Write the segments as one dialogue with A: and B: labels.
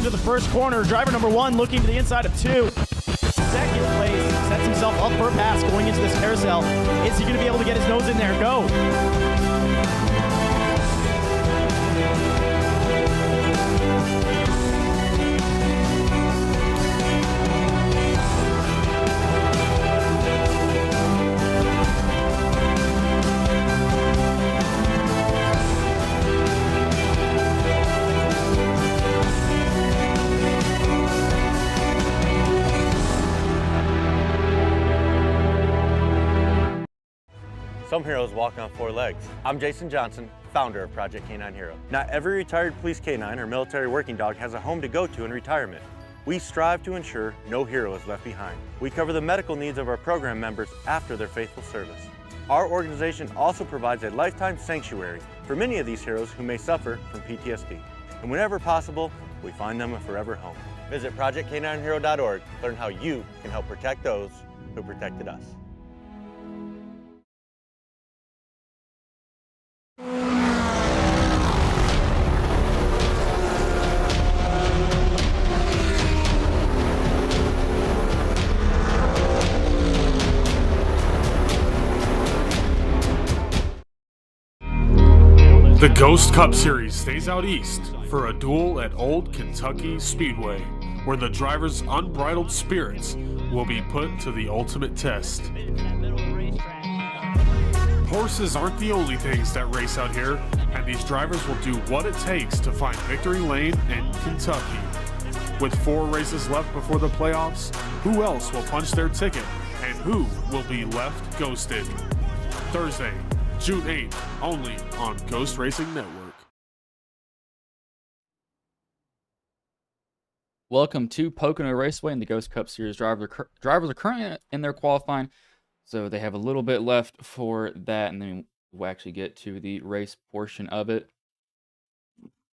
A: into the first corner. Driver number 1 looking to the inside of 2. Second place, sets himself up for a pass going into this carousel. Is he going to be able to get his nose in there? Go.
B: Some heroes walk on 4 legs. I'm Jason Johnson, founder of Project K9 Hero. Not every retired police K9 or military working dog has a home to go to in retirement. We strive to ensure no hero is left behind. We cover the medical needs of our program members after their faithful service. Our organization also provides a lifetime sanctuary for many of these heroes who may suffer from PTSD. And whenever possible, we find them a forever home. Visit ProjectK9Hero.org to learn how you can help protect those who protected us.
C: The Ghost Cup Series stays out east for a duel at Old Kentucky Speedway, where the drivers' unbridled spirits will be put to the ultimate test. Horses aren't the only things that race out here, and these drivers will do what it takes to find victory lane in Kentucky. With 4 races left before the playoffs, who else will punch their ticket, and who will be left ghosted? Thursday, June 8th, only on Ghost Racing Network.
D: Welcome to Pocono Raceway and the Ghost Cup Series. Drivers are currently in their qualifying, so they have a little bit left for that, and then we'll actually get to the race portion of it.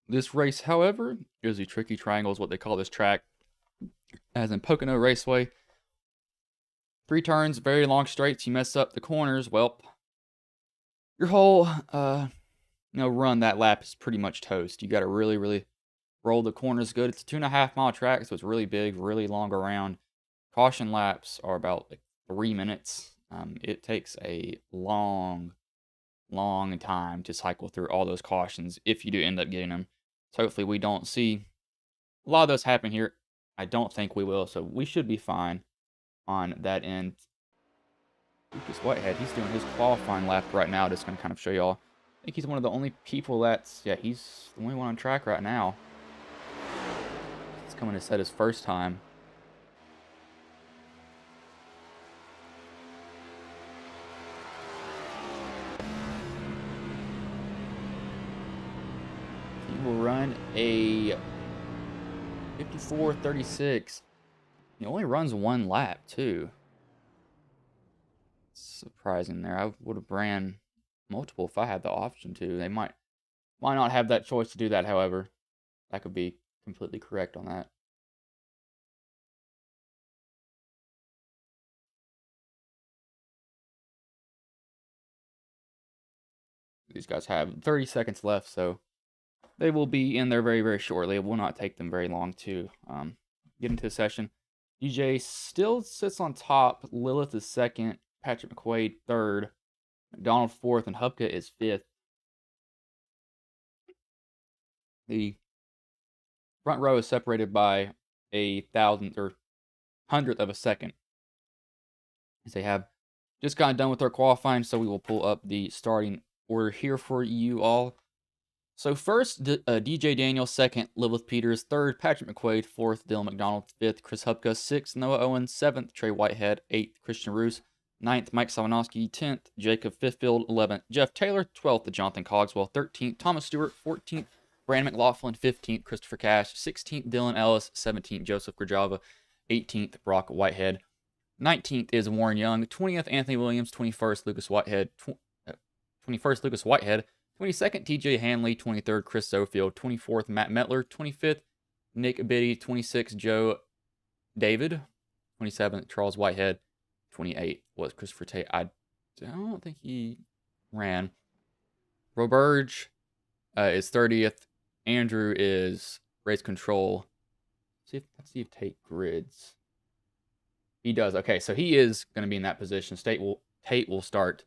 D: This race, however, is a tricky triangle, is what they call this track. As in Pocono Raceway, 3 turns, very long straights. You mess up the corners, well, your whole run that lap is pretty much toast. You got to really roll the corners good. It's a 2.5 mile track, so it's really big, really long around. Caution laps are about 3 minutes. It takes a long time to cycle through all those cautions if you do end up getting them. So hopefully we don't see a lot of those happen here. I don't think we will, so we should be fine on that end. Lucas Whitehead, he's doing his qualifying lap right now. Just going to kind of show y'all. I think he's one of the only people that's, he's the only one on track right now. He's coming to set his first time. He will run a 54.36. He only runs 1 lap, too. Surprising there. I would have ran multiple if I had the option to. They might not have that choice to do that, however. I could be completely correct on that. These guys have 30 seconds left, so they will be in there very shortly. It will not take them very long to get into the session. DJ still sits on top. Lilith is second. Patrick McQuaid third, McDonald fourth, and Hupka is fifth. The front row is separated by a 1,000th or 100th of a second. As they have just gotten done with their qualifying, so we will pull up the starting order here for you all. So first, DJ Daniels, second, Lilith Peters, third, Patrick McQuaid, fourth, Dylan McDonald, fifth, Chris Hupka, sixth, Noah Owens, seventh, Trey Whitehead, eighth, Christian Roos, 9th, Mike Sawanowski, 10th, Jacob Fiffield, 11th, Jeff Taylor, 12th, Jonathan Cogswell, 13th, Thomas Stewart, 14th, Brandon McLaughlin, 15th, Christopher Cash, 16th, Dylan Ellis, 17th, Joseph Grajava, 18th, Brock Whitehead, 19th is Warren Young, 20th, Anthony Williams, 21st, Lucas Whitehead, 22nd, TJ Hanley, 23rd, Chris Sofield, 24th, Matt Metler, 25th, Nick Biddy, 26th, Joe David, 27th, Charles Whitehead, 28th was Christopher Tate. I don't think he ran. Roberge is 30th. Andrew is race control. Let's see if Tate grids. He does. Okay, so he is going to be in that position. Tate will start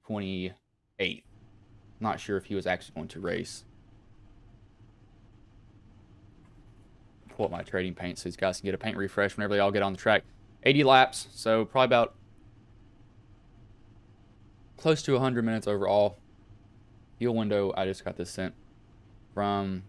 D: 28th. Not sure if he was actually going to race. Pull up my trading paint so these guys can get a paint refresh whenever they all get on the track. 80 laps, so probably about close to 100 minutes overall. Fuel window, I just got this sent from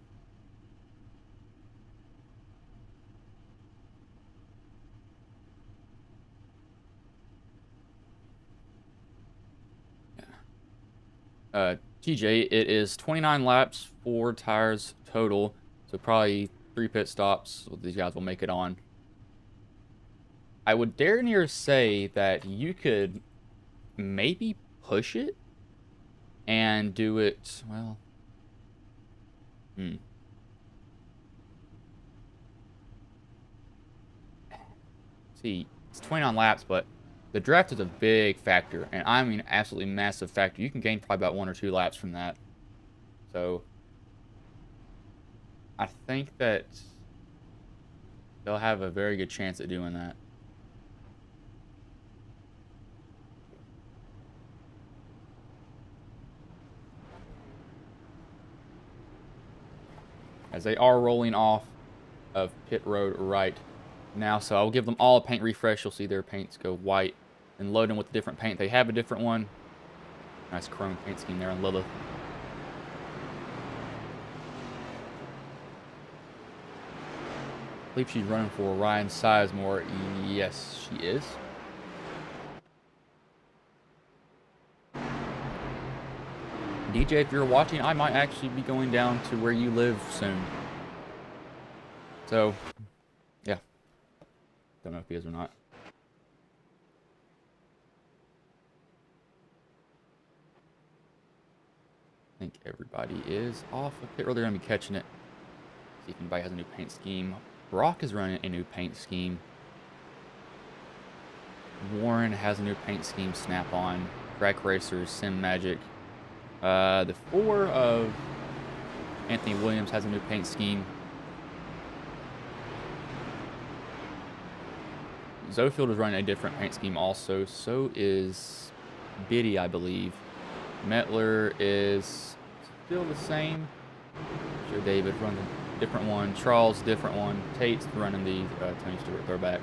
D: TJ. It is 29 laps, 4 tires total, so probably 3 pit stops. So these guys will make it on. I would dare near say that you could maybe push it and do it, well, see, it's 29 laps, but the draft is a big factor, and I mean absolutely massive factor. You can gain probably about 1 or 2 laps from that. So I think that they'll have a very good chance at doing that. As they are rolling off of pit road right now. So I'll give them all a paint refresh. You'll see their paints go white and load them with a different paint. They have a different one. Nice chrome paint scheme there on Lilith. I believe she's running for Ryan Sizemore. Yes, she is. DJ, if you're watching, I might actually be going down to where you live soon. So, yeah. Don't know if he is or not. I think everybody is off of pit road. They're going to be catching it. See if anybody has a new paint scheme. Brock is running a new paint scheme. Warren has a new paint scheme. Snap on. Track Racers, Sim Magic. The 4 of Anthony Williams has a new paint scheme. Zofield is running a different paint scheme also. So is Biddy, I believe. Metler is still the same. Sure, David runs a different one. Charles, different one. Tate's running the Tony Stewart throwback.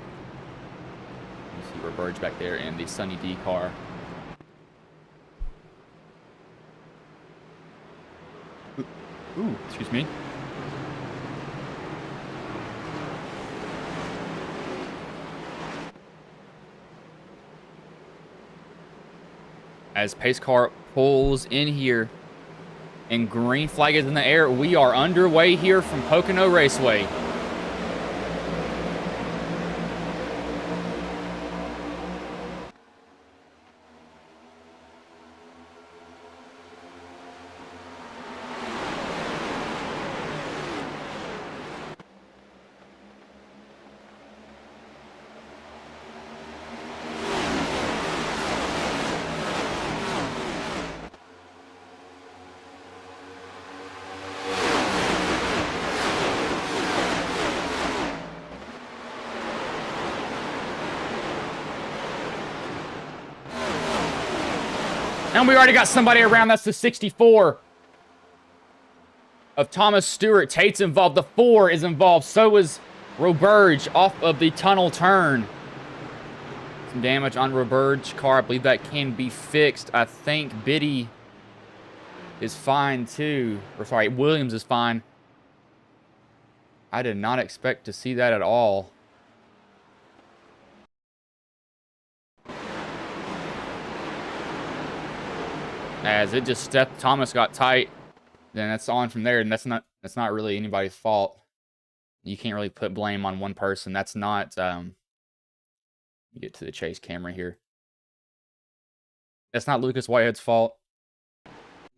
D: You see Roberge back there in the Sunny D car. Ooh, excuse me. As pace car pulls in here and green flag is in the air, we are underway here from Pocono Raceway. And we already got somebody around. That's the 64 of Thomas Stewart. Tate's involved. The 4 is involved. So is Roberge off of the tunnel turn. Some damage on Roberge's car. I believe that can be fixed. I think Biddy is fine too. Or sorry, Williams is fine. I did not expect to see that at all. As it just stepped, Thomas got tight. Then that's on from there, and that's not really anybody's fault. You can't really put blame on one person. That's not. Get to the chase camera here. That's not Lucas Whitehead's fault.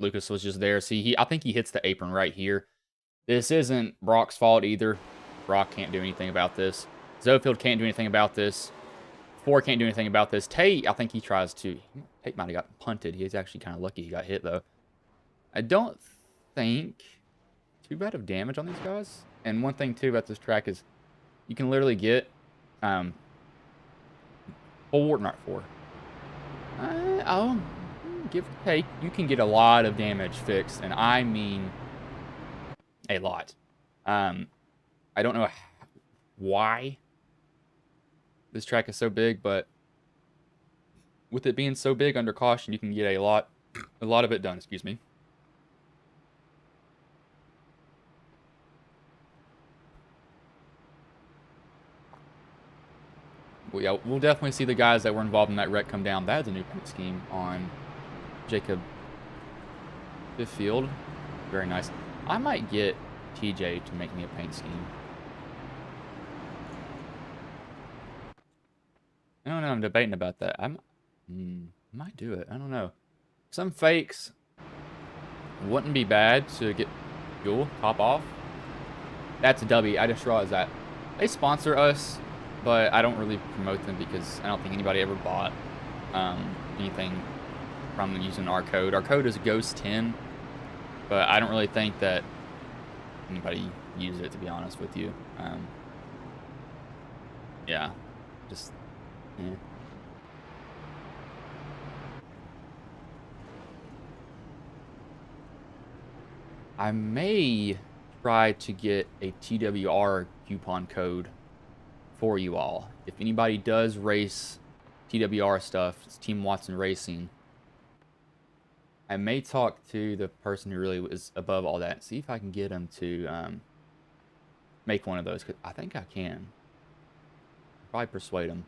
D: Lucas was just there. See, I think he hits the apron right here. This isn't Brock's fault either. Brock can't do anything about this. Zofield can't do anything about this. 4 can't do anything about this. Tate, I think he tries to. Tate might have got punted. He's actually kind of lucky he got hit, though. I don't think too bad of damage on these guys. And one thing, too, about this track is You can literally get 4, not 4. Give or take, you can get a lot of damage fixed, and I mean a lot. I don't know why this track is so big, but with it being so big under caution, you can get a lot of it done, excuse me. Well, yeah, we'll definitely see the guys that were involved in that wreck come down. That is a new paint scheme on Jacob Field. Very nice. I might get TJ to make me a paint scheme. I don't know. I'm debating about that. I might do it. I don't know. Some fakes wouldn't be bad to get fuel top off. That's a W. I just realized that. They sponsor us, but I don't really promote them because I don't think anybody ever bought anything from using our code. Our code is Ghost10, but I don't really think that anybody uses it, to be honest with you. Yeah, just yeah. I may try to get a TWR coupon code for you all. If anybody does race TWR stuff, it's Team Watson Racing. I may talk to the person who really is above all that, see if I can get them to make one of those. 'Cause I think I can. Probably persuade them.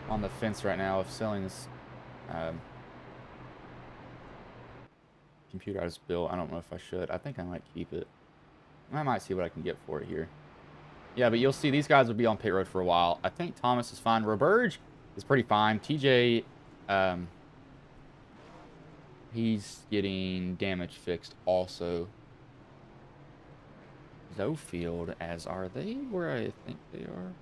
D: On the fence right now of selling this computer I just built. I don't know if I should. I think I might keep it. I might see what I can get for it here. Yeah, but you'll see these guys will be on pit road for a while. I think Thomas is fine. Roberge is pretty fine. TJ, he's getting damage fixed also. Zofield, as are they where I think they are?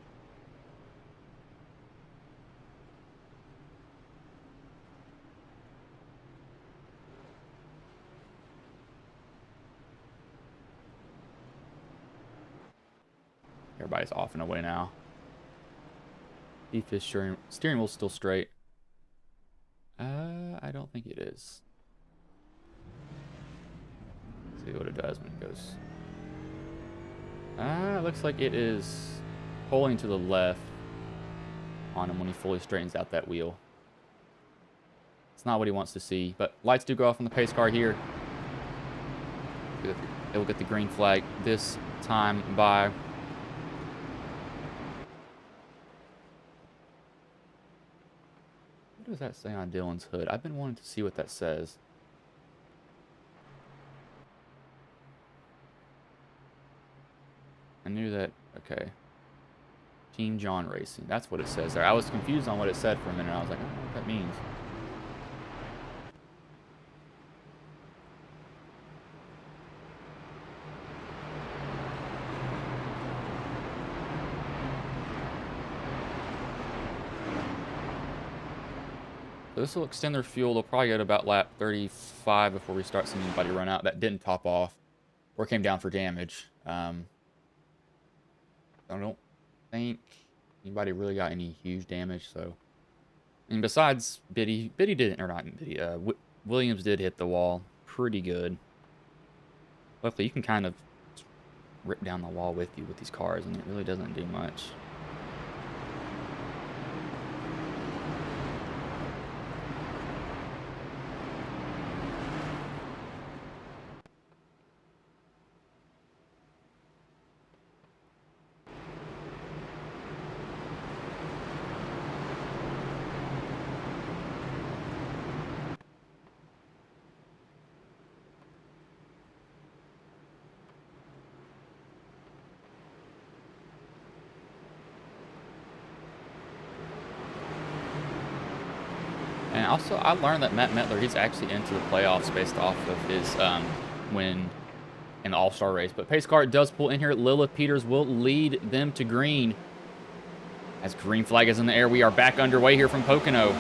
D: Everybody's off and away now. Keep his steering wheel's still straight. I don't think it is. Let's see what it does when it goes. Looks like it is pulling to the left on him when he fully straightens out that wheel. It's not what he wants to see, but lights do go off on the pace car here. It will get the green flag this time by. What does that say on Dylan's hood? I've been wanting to see what that says. I knew that. Okay. Team John Racing. That's what it says there. I was confused on what it said for a minute. I was like, I don't know what that means. So this will extend their fuel. They'll probably get about lap 35 before we start seeing anybody run out. That didn't top off or came down for damage. I don't think anybody really got any huge damage. So, and besides Biddy didn't, or not Biddy, Williams did hit the wall pretty good. Luckily, you can kind of rip down the wall with you with these cars, and it really doesn't do much. And also, I learned that Matt Metler, he's actually into the playoffs based off of his win in the All-Star race. But pace car does pull in here. Lilith Peters will lead them to green. As green flag is in the air, we are back underway here from Pocono.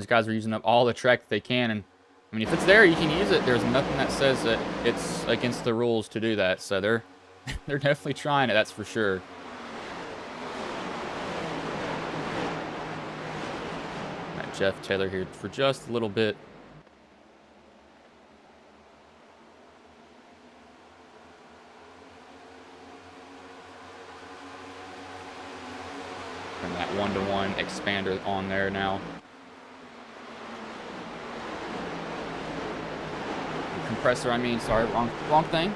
D: guys are using up all the track that they can, and I mean, if it's there, you can use it. There's nothing that says that it's against the rules to do that. So they're definitely trying it, that's for sure. Got Jeff Taylor here for just a little bit. And that 1-to-1 expander on there now. Compressor, I mean, sorry, wrong thing.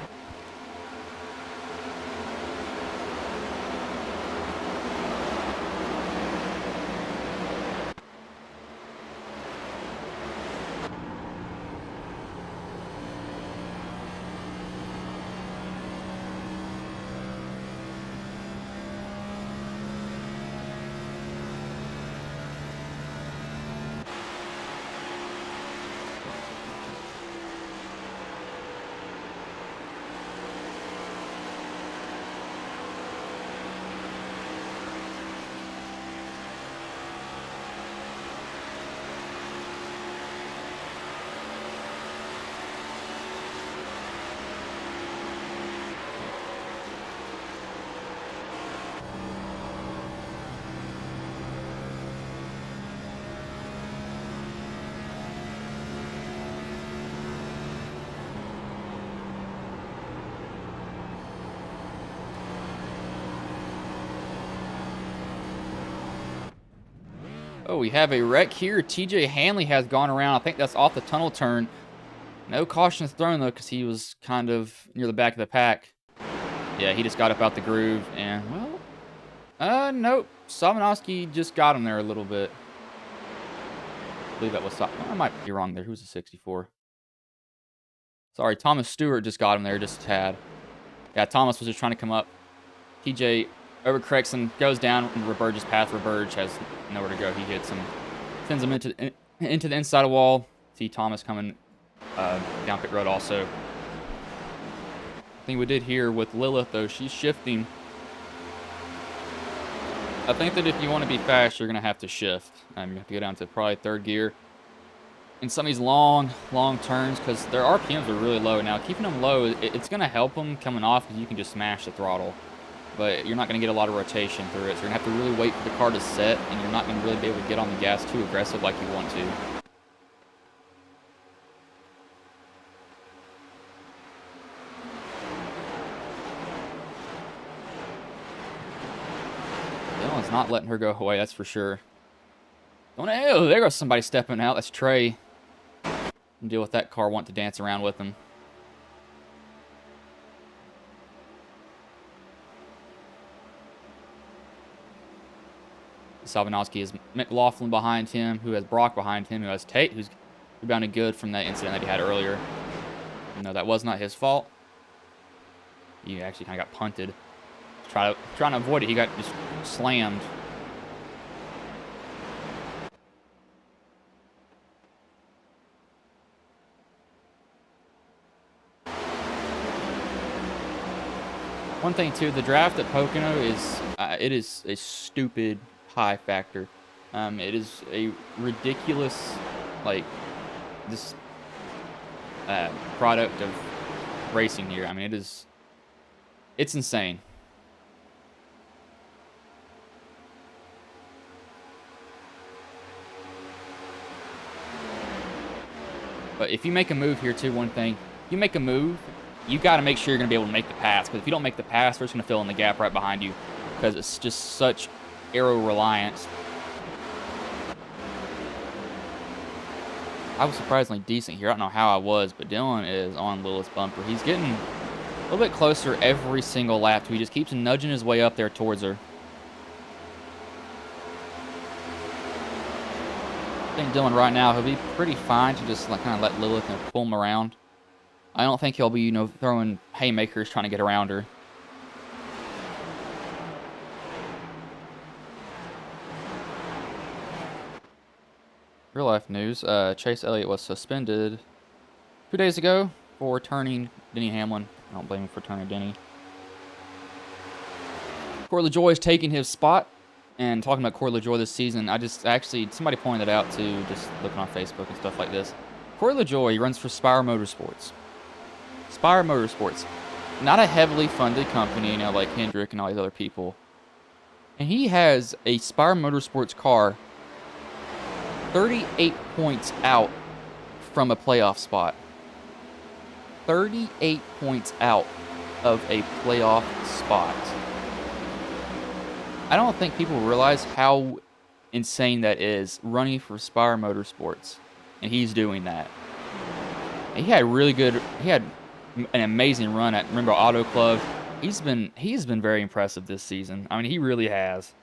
D: Oh, we have a wreck here. TJ Hanley has gone around. I think that's off the tunnel turn. No cautions thrown, though, because he was kind of near the back of the pack. Yeah, he just got up out the groove, and, well, nope. Sabanowski just got him there a little bit. I believe that was I might be wrong there. Who's a 64? Sorry, Thomas Stewart just got him there just a tad. Yeah, Thomas was just trying to come up. TJ overcorrects and goes down, and Reburge's path. Reburge has nowhere to go. He hits him, sends him into the inside wall. See Thomas coming down pit road also. Thing we did here with Lilith, though, she's shifting. I think that if you want to be fast, you're going to have to shift. You have to go down to probably third gear. In some of these long turns, because their RPMs are really low. Now, keeping them low, it's going to help them coming off, because you can just smash the throttle. But you're not going to get a lot of rotation through it. So you're going to have to really wait for the car to set, and you're not going to really be able to get on the gas too aggressive like you want to. Dylan's not letting her go away, that's for sure. Oh, there goes somebody stepping out. That's Trey. Deal with that car, want to dance around with him. Sabanowski has McLaughlin behind him, who has Brock behind him, who has Tate, who's rebounded good from that incident that he had earlier. No, that was not his fault. He actually kind of got punted. Trying to avoid it, he got just slammed. One thing too, the draft at Pocono is it is a stupid high factor. It is a ridiculous, like, this product of racing here. I mean, it's insane. But if you make a move here too, one thing, you make a move, you got to make sure you're going to be able to make the pass. Because if you don't make the pass, we're just going to fill in the gap right behind you. Because it's just such aero reliance. I was surprisingly decent here. I don't know how I was, but Dylan is on Lilith's bumper. He's getting a little bit closer every single lap. He just keeps nudging his way up there towards her. I think Dylan right now, he'll be pretty fine to just kind of let Lilith pull him around. I don't think he'll be, throwing haymakers trying to get around her. Real life news, Chase Elliott was suspended 2 days ago for turning Denny Hamlin. I don't blame him for turning Denny. Corey LaJoy is taking his spot And talking about Corey LaJoie this season, somebody pointed it out too, just looking on Facebook and stuff like this. Corey LaJoie, he runs for Spire Motorsports. Spire Motorsports. Not a heavily funded company, you know, like Hendrick and all these other people. And he has a Spire Motorsports car 38 points out from a playoff spot. 38 points out of a playoff spot. I don't think people realize how insane that is, running for Spire Motorsports. And he's doing that. He had an amazing run at, remember, Auto Club. He's been very impressive this season. I mean, he really has.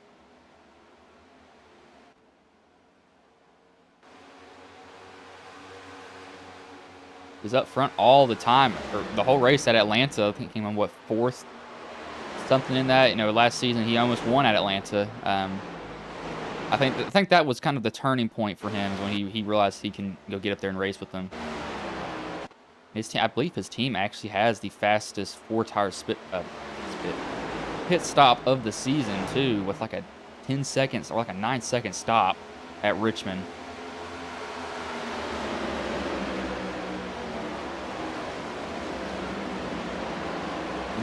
D: He's up front all the time. Or the whole race at Atlanta, I think he came on, what, 4th? Something in that. You know, last season he almost won at Atlanta. I think that was kind of the turning point for him when he realized he can go get up there and race with them. His team, I believe his team actually has the fastest 4-tire pit stop of the season too, with like a 10 seconds or like a 9-second stop at Richmond.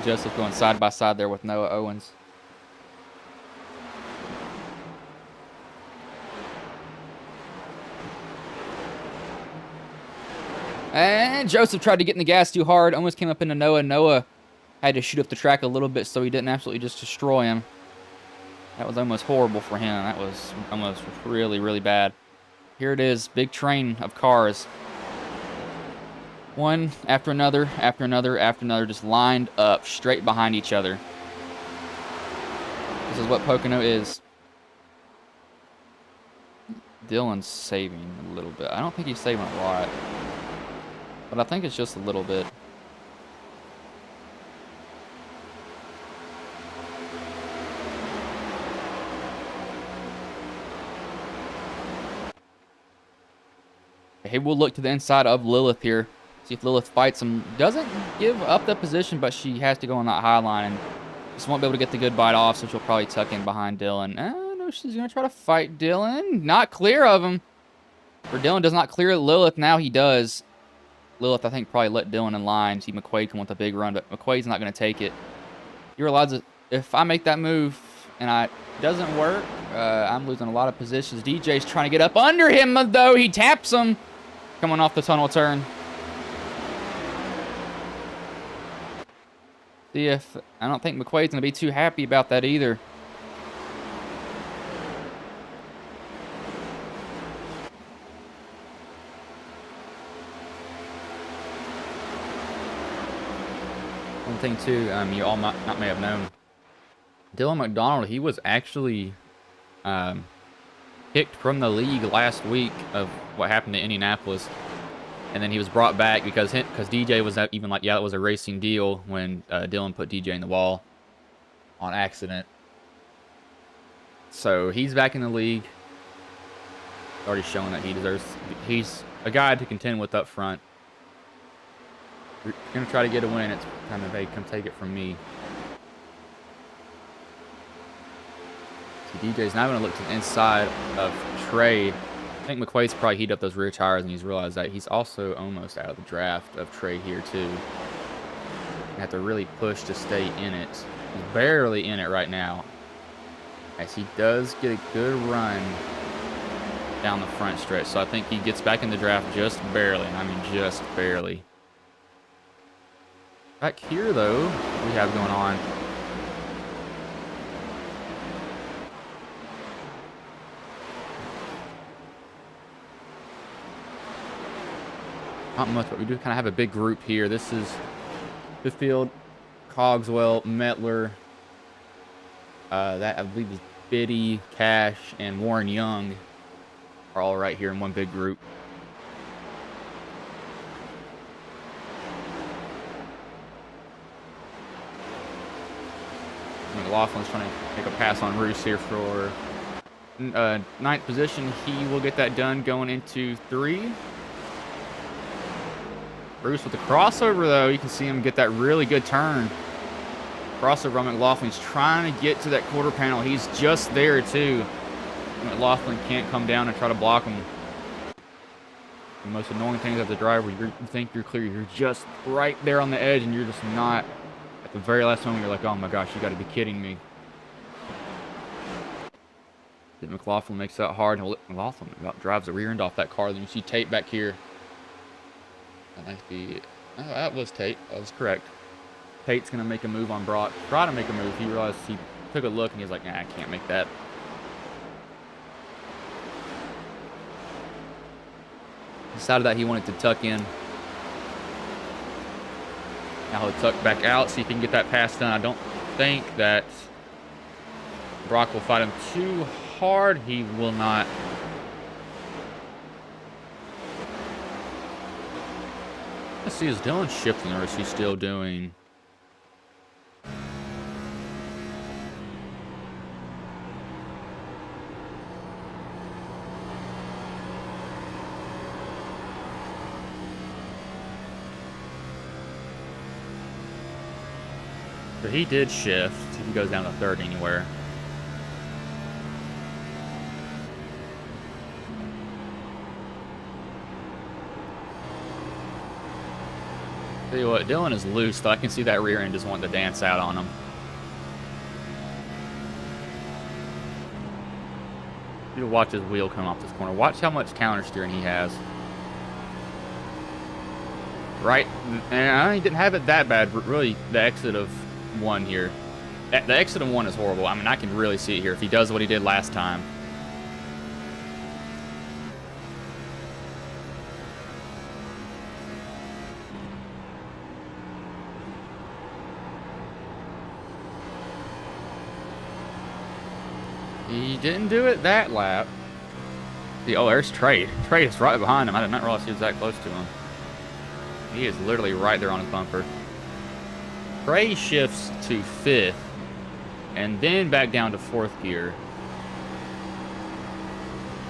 D: Joseph going side by side there with Noah Owens. And Joseph tried to get in the gas too hard. Almost came up into Noah. Noah had to shoot up the track a little bit so he didn't absolutely just destroy him. That was almost horrible for him. That was almost really, really bad. Here it is. Big train of cars. One after another, after another, after another, just lined up straight behind each other. This is what Pocono is. Dylan's saving a little bit. I don't think he's saving a lot, but I think it's just a little bit. Hey, we'll look to the inside of Lilith here. See if Lilith fights him. Doesn't give up that position, but she has to go on that high line and just won't be able to get the good bite off, so she'll probably tuck in behind Dylan. No, she's going to try to fight Dylan. Not clear of him. Or Dylan does not clear Lilith. Now he does. Lilith, I think, probably let Dylan in line. See, McQuaid can want the big run, but McQuaid's not going to take it. You're allowed to, if I make that move and it doesn't work, I'm losing a lot of positions. DJ's trying to get up under him, though. He taps him coming off the tunnel turn. See if, I don't think McQuaid's going to be too happy about that either. One thing too, you all may have known, Dylan McDonald, he was actually kicked from the league last week of what happened to Indianapolis. And then he was brought back because DJ was even like, yeah, it was a racing deal when Dylan put DJ in the wall on accident. So he's back in the league. Already showing that he's a guy to contend with up front. You're going to try to get a win. It's kind of, hey, come take it from me. So DJ's now going to look to the inside of Trey. I think McQuaid's probably heated up those rear tires, and he's realized that he's also almost out of the draft of Trey here too. You have to really push to stay in it. He's barely in it right now, as he does get a good run down the front stretch. So I think he gets back in the draft just barely, and I mean just barely. Back here, though, we have going on. Not much, but we do kind of have a big group here. This is Fifield, Cogswell, Metler. That I believe is Biddy, Cash, and Warren Young are all right here in one big group. McLaughlin's trying to make a pass on Roos here for 9th position. He will get that done going into 3. Roos with the crossover, though. You can see him get that really good turn. Crossover on McLaughlin. He's trying to get to that quarter panel. He's just there, too. McLaughlin can't come down and try to block him. The most annoying thing as a driver, you think you're clear. You're just right there on the edge, and you're just not. At the very last moment, you're like, oh, my gosh, you got to be kidding me. Then McLaughlin makes that hard. McLaughlin drives the rear end off that car. Then you see Tate back here. That might be... Oh, that was Tate. That was correct. Tate's going to make a move on Brock. Try to make a move. He realized he took a look, and he's like, nah, I can't make that. Decided that he wanted to tuck in. Now he'll tuck back out, see if he can get that pass done. I don't think that Brock will fight him too hard. He will not. Let's see, is Dylan shifting or is he still doing... So he did shift. See if he goes down to third anywhere. Tell you what, Dylan is loose, though. I can see that rear end just wanting to dance out on him. You watch his wheel come off this corner. Watch how much counter steering he has. Right, and he didn't have it that bad, but really the exit of one here. The exit of one is horrible. I mean, I can really see it here if he does what he did last time. He didn't do it that lap. See, oh, there's Trey. Trey is right behind him. I did not realize he was that close to him. He is literally right there on his bumper. Trey shifts to 5th and then back down to 4th gear.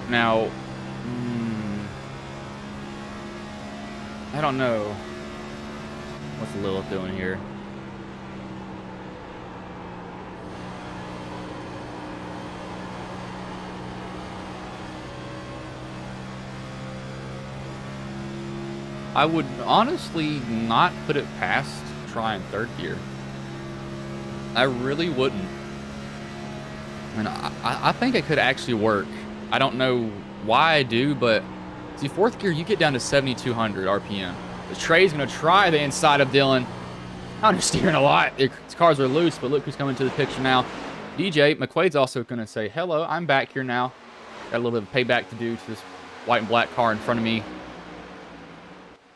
D: Now, I don't know. What's Lilith doing here? I would honestly not put it past trying 3rd gear. I really wouldn't. I mean, I think it could actually work. I don't know why I do, but see, 4th gear, you get down to 7,200 RPM. But Trey's going to try the inside of Dylan. I'm just steering a lot. His cars are loose, but look who's coming to the picture now. DJ McQuaid's also going to say, hello, I'm back here now. Got a little bit of payback to do to this white and black car in front of me.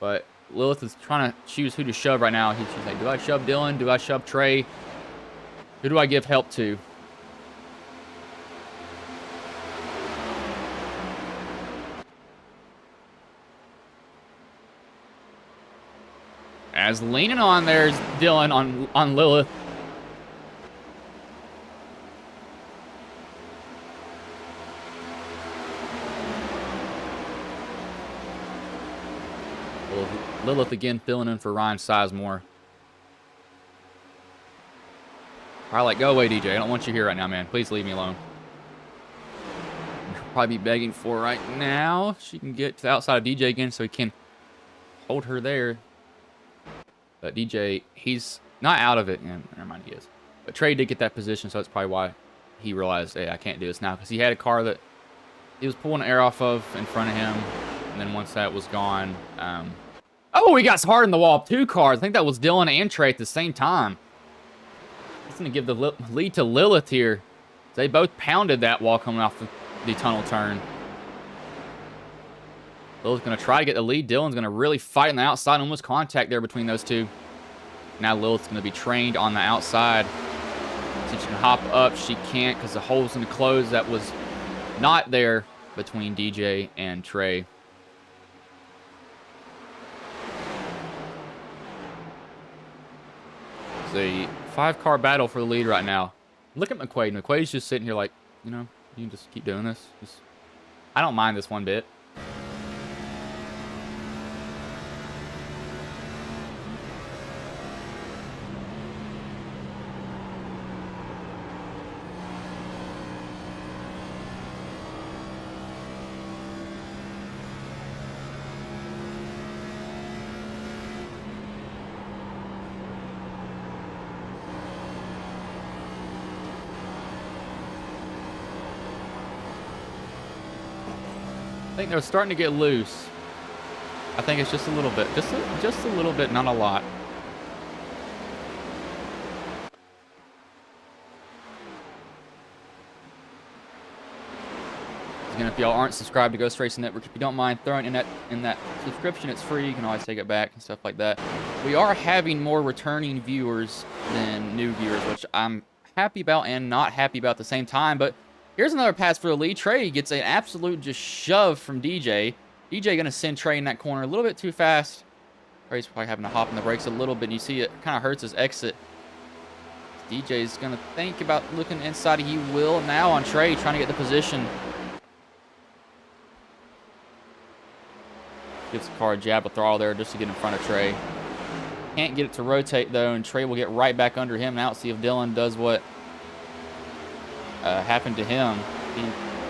D: But Lilith is trying to choose who to shove right now. She's like, do I shove Dylan? Do I shove Trey? Who do I give help to? As leaning on there's Dylan on Lilith. Lilith again filling in for Ryan Sizemore. All right, go away, DJ. I don't want you here right now, man. Please leave me alone. I'll probably be begging for right now. She can get to the outside of DJ again so he can hold her there. But DJ, he's not out of it. Yeah, never mind, he is. But Trey did get that position, so that's probably why he realized, hey, I can't do this now. Because he had a car that he was pulling air off of in front of him. And then once that was gone... oh, he got hard in the wall. 2 cars. I think that was Dylan and Trey at the same time. He's going to give the lead to Lilith here. They both pounded that wall coming off the tunnel turn. Lilith's going to try to get the lead. Dylan's going to really fight on the outside. Almost contact there between those two. Now Lilith's going to be trained on the outside. See if she can hop up. She can't because the hole's going to close. That was not there between DJ and Trey. It's a 5-car battle for the lead right now. Look at McQuaid. McQuaid's just sitting here like, you know, you can just keep doing this. I don't mind this one bit. I think they're starting to get loose. I think it's just a little bit. Just a little bit, not a lot. Again, if y'all aren't subscribed to Ghost Racing Network, if you don't mind throwing in that subscription, it's free. You can always take it back and stuff like that. We are having more returning viewers than new viewers, which I'm happy about and not happy about at the same time. But here's another pass for the lead. Trey gets an absolute just shove from DJ. DJ going to send Trey in that corner a little bit too fast. Trey's probably having to hop in the brakes a little bit. You see it kind of hurts his exit. DJ's going to think about looking inside. He will now on Trey, trying to get the position. Gets the car jab with throttle there just to get in front of Trey. Can't get it to rotate though, and Trey will get right back under him now. See if Dylan does what happened to him. He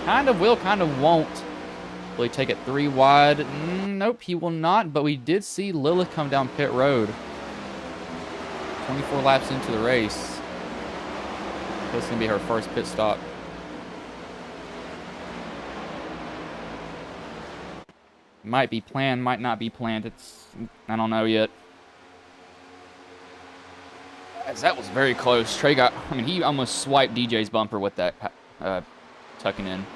D: kind of will, kind of won't. Will he take it 3 wide? Nope, he will not. But we did see Lilith come down pit road. 24 laps into the race. This is gonna be her first pit stop. Might be planned, might not be planned. I don't know yet. As that was very close. Trey got, he almost swiped DJ's bumper with that tucking in.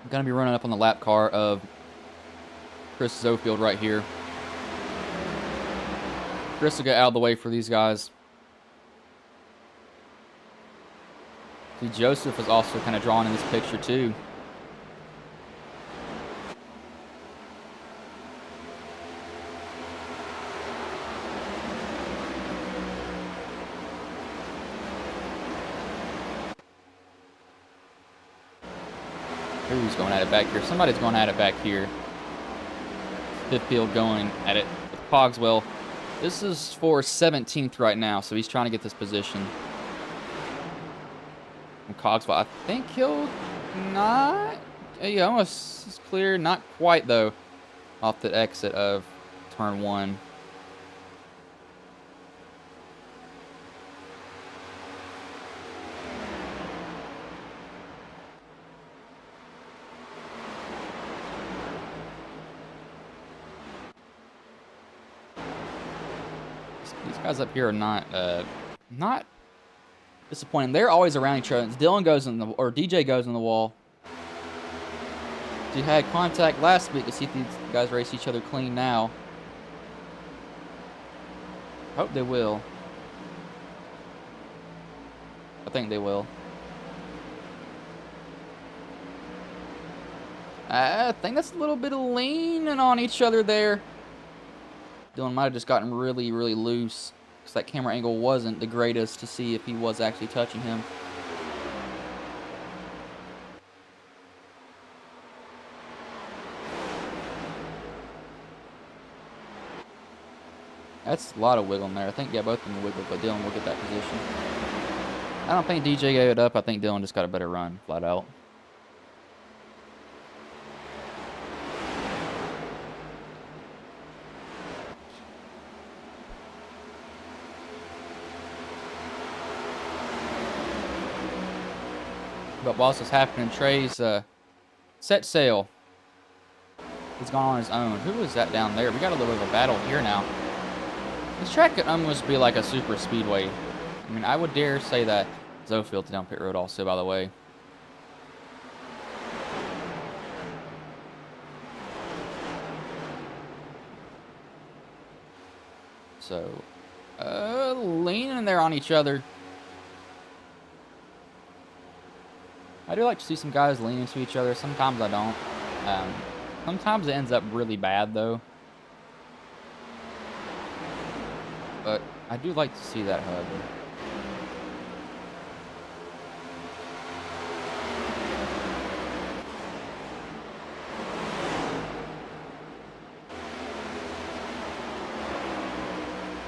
D: I'm gonna be running up on the lap car of Chris Zofield right here. Chris will get out of the way for these guys. See, Joseph is also kind of drawn in this picture too. Who's going at it back here? Somebody's going at it back here. Fifth field going at it with Cogswell. This is for 17th right now, so he's trying to get this position. And Cogswell, I think he'll not. Yeah, almost is clear. Not quite, though, off the exit of turn 1. These guys up here are not disappointing. They're always around each other. Dylan goes in the, or DJ goes in the wall. You had contact last week to see if these guys race each other clean now. Hope they will. I think they will. I think that's a little bit of leaning on each other there. Dylan might have just gotten really, really loose because that camera angle wasn't the greatest to see if he was actually touching him. That's a lot of wiggle in there. I think, yeah, both of them wiggle, but Dylan will get that position. I don't think DJ gave it up. I think Dylan just got a better run, flat out. But whilst it's happening, Trey's set sail. He's gone on his own. Who is that down there? We got a little bit of a battle here now. This track could almost be like a super speedway. I mean, I would dare say that. Zofield's down pit road also, by the way. So, leaning there on each other. I do like to see some guys lean into each other. Sometimes I don't. Sometimes it ends up really bad, though. But I do like to see that, however.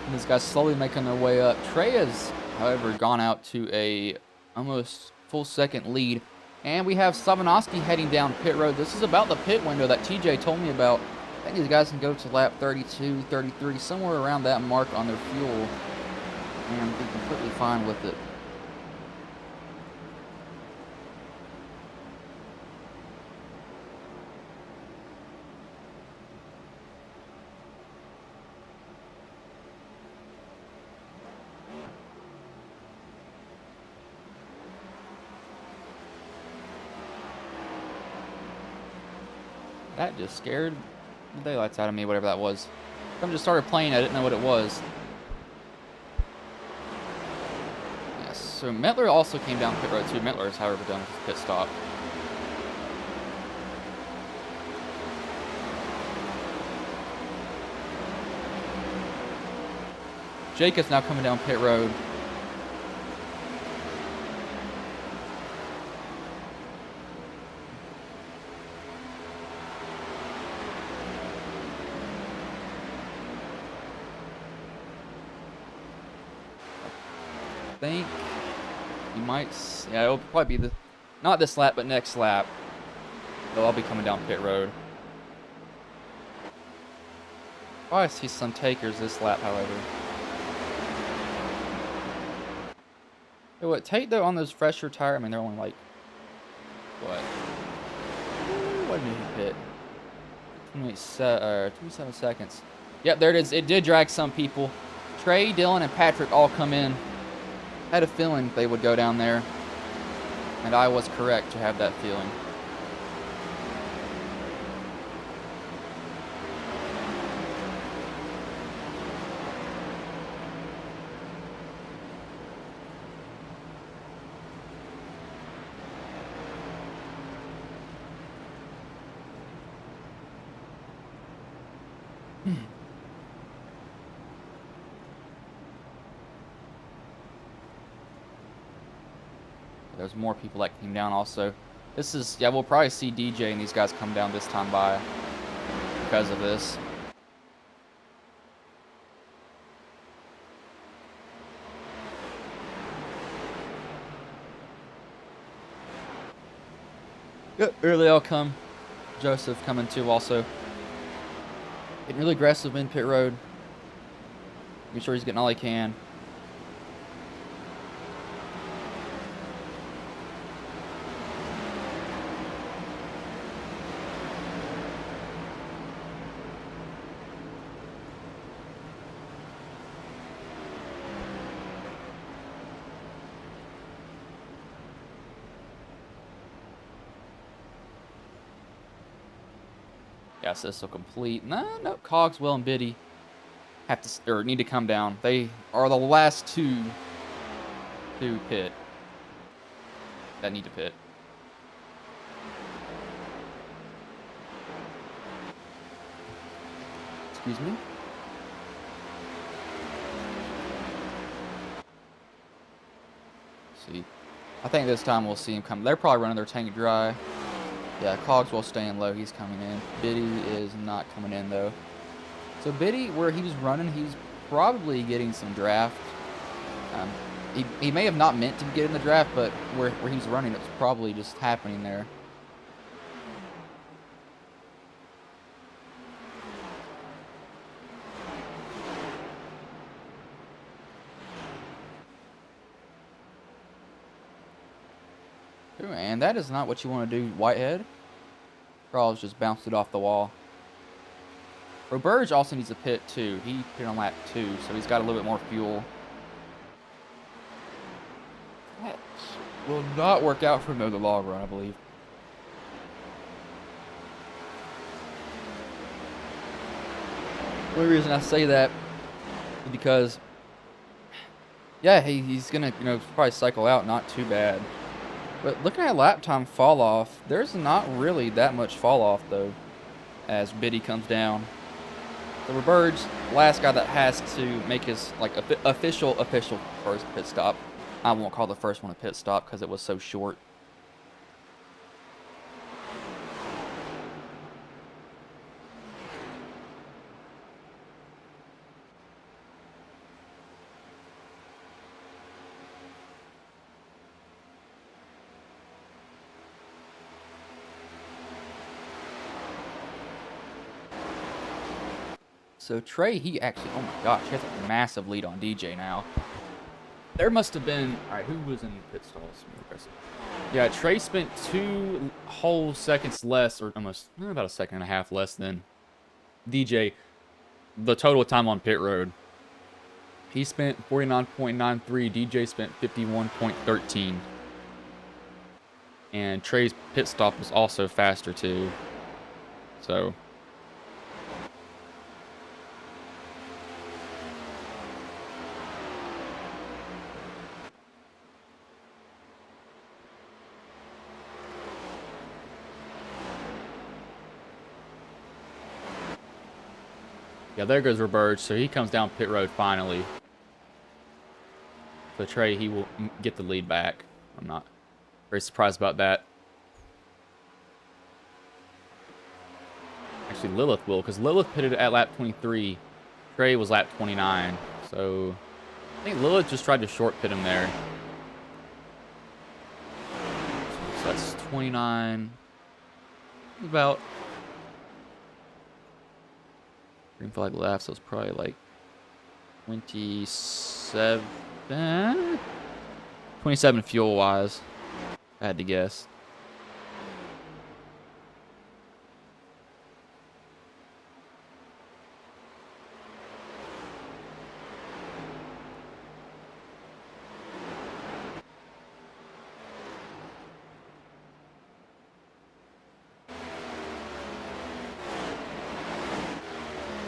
D: And these guys slowly making their way up. Trey has, however, gone out to a almost full second lead. And we have Sabanowski heading down pit road. This is about the pit window that TJ told me about. I think these guys can go to lap 32, 33, somewhere around that mark on their fuel. And be completely fine with it. That just scared the daylights out of me, whatever that was. I just started playing, I didn't know what it was. Yes, so Mettler also came down pit road too. Mettler is, however, done with his pit stop. Jake is now coming down pit road. I think you might, yeah, it'll probably be not this lap, but next lap. So I'll be coming down pit road. Probably see some takers this lap, however. So what, Tate though on those fresher tire, I mean they're only like, what? What did he hit? 27 seconds. Yep, there it is. It did drag some people. Trey, Dylan, and Patrick all come in. I had a feeling they would go down there, and I was correct to have that feeling. There's more people that came down also. This is, yeah, we'll probably see DJ and these guys come down this time by because of this. Yep, early I'll come. Joseph coming too also. Getting really aggressive in pit road. Make sure he's getting all he can. Yes, this will complete. No, Cogswell and Biddy have to, or need to come down. They are the last two to pit. That need to pit. Excuse me. Let's see. I think this time we'll see him come. They're probably running their tank dry. Yeah, Cogswell staying low. He's coming in. Biddy is not coming in, though. So Biddy, where he was running, he's probably getting some draft. He may have not meant to get in the draft, but where he was running, it's probably just happening there. Ooh, and that is not what you want to do, Whitehead. Charles just bounced it off the wall. Roberge also needs a pit too. He pit on lap 2, so he's got a little bit more fuel. That will not work out for him in the long run, I believe. The only reason I say that is because, yeah, he's gonna, probably cycle out not too bad. But looking at lap time fall off, there's not really that much fall off though, as Biddy comes down. So Roberge, last guy that has to make his official first pit stop. I won't call the first one a pit stop because it was so short. So Trey, he actually, oh my gosh, he has a massive lead on DJ now. There must have been, all right, who was in pit stalls? Yeah, Trey spent 2 whole seconds less, or almost about a second and a half less than DJ, the total time on pit road. He spent 49.93, DJ spent 51.13. And Trey's pit stop was also faster too. So yeah, there goes Roberge. So he comes down pit road finally. So Trey, he will get the lead back. I'm not very surprised about that. Actually, Lilith will, because Lilith pitted at lap 23. Trey was lap 29. So I think Lilith just tried to short pit him there. So that's 29. About green flag laps. So it's probably like 27. 27 fuel wise. I had to guess.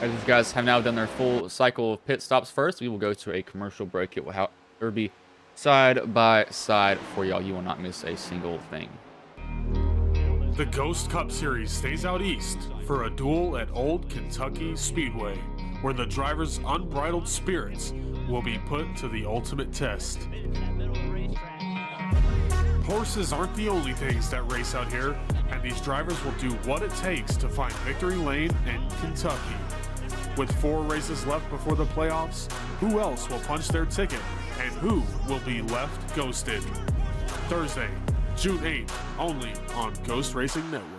D: As these guys have now done their full cycle of pit stops first, we will go to a commercial break. It will be side by side for y'all. You will not miss a single thing.
C: The Ghost Cup Series stays out east for a duel at Old Kentucky Speedway, where the drivers' unbridled spirits will be put to the ultimate test. Horses aren't the only things that race out here, and these drivers will do what it takes to find victory lane in Kentucky. With 4 races left before the playoffs, who else will punch their ticket, and who will be left ghosted? Thursday, June 8th, only on Ghost Racing Network.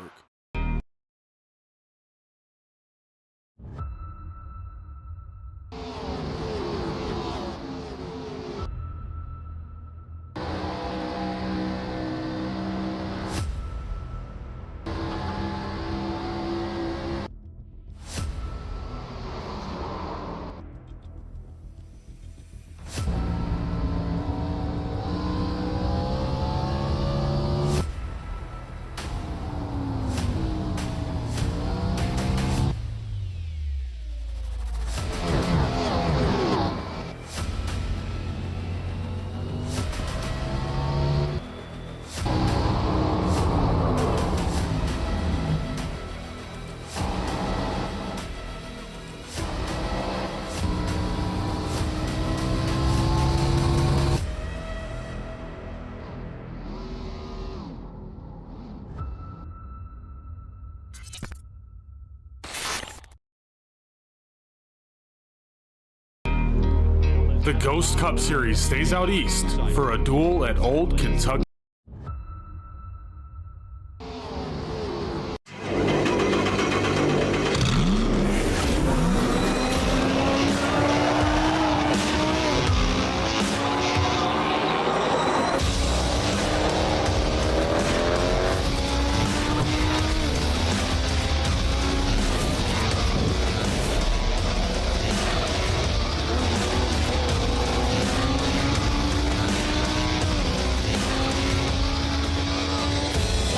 C: The Ghost Cup Series stays out east for a duel at Old Kentucky.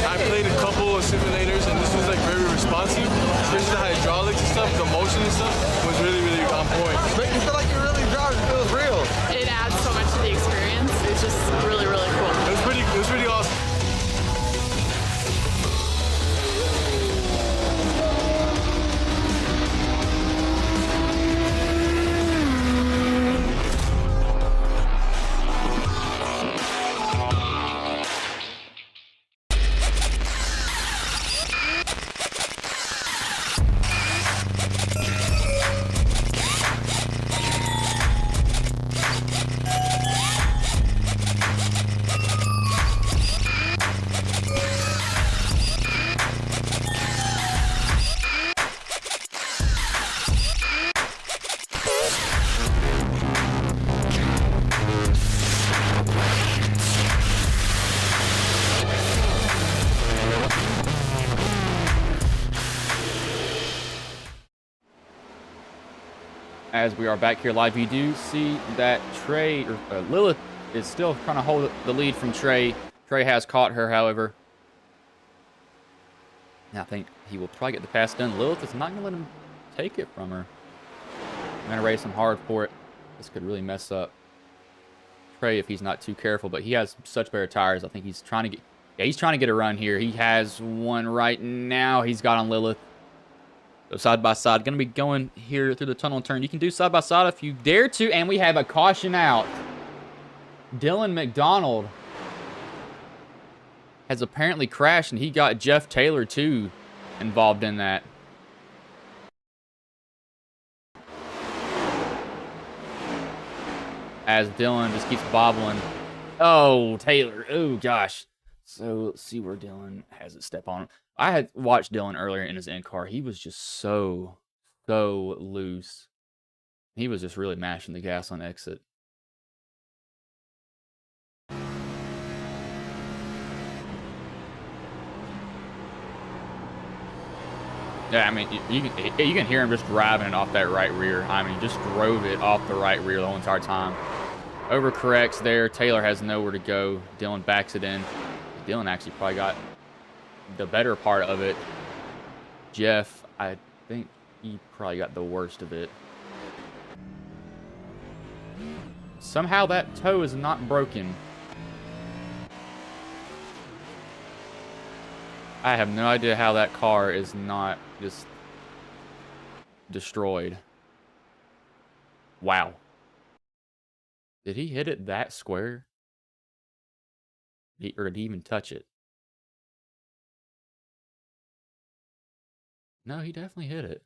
E: I played a couple of simulators and this was like very responsive, especially the hydraulics and stuff, the motion and stuff was really, really on point.
F: Make you feel like you're really driving, it feels real.
G: It adds so much to the experience. It's just really, really cool.
E: It was pretty awesome.
D: As we are back here live, you do see that Trey, or Lilith, is still trying to hold the lead from Trey. Trey has caught her, however. And I think he will probably get the pass done. Lilith is not going to let him take it from her. I'm going to race him hard for it. This could really mess up Trey if he's not too careful, but he has such better tires. I think he's trying to get... Yeah, he's trying to get a run here. He has one right now. He's got on Lilith. So side by side. Going to be going here through the tunnel turn. You can do side by side if you dare to. And we have a caution out. Dylan McDonald has apparently crashed, and he got Jeff Taylor, too, involved in that. As Dylan just keeps bobbling. Oh, Taylor. Oh, gosh. So let's see where Dylan has it step on. I had watched Dylan earlier in his end car. He was just so loose. He was just really mashing the gas on exit. Yeah, I mean, you can hear him just driving it off that right rear. I mean, he just drove it off the right rear the whole entire time. Overcorrects there. Taylor has nowhere to go. Dylan backs it in. Dylan actually probably got the better part of it. Jeff, I think he probably got the worst of it. Somehow that toe is not broken. I have no idea how that car is not just destroyed. Wow. Did he hit it that square? Or did he even touch it? No, he definitely hit it.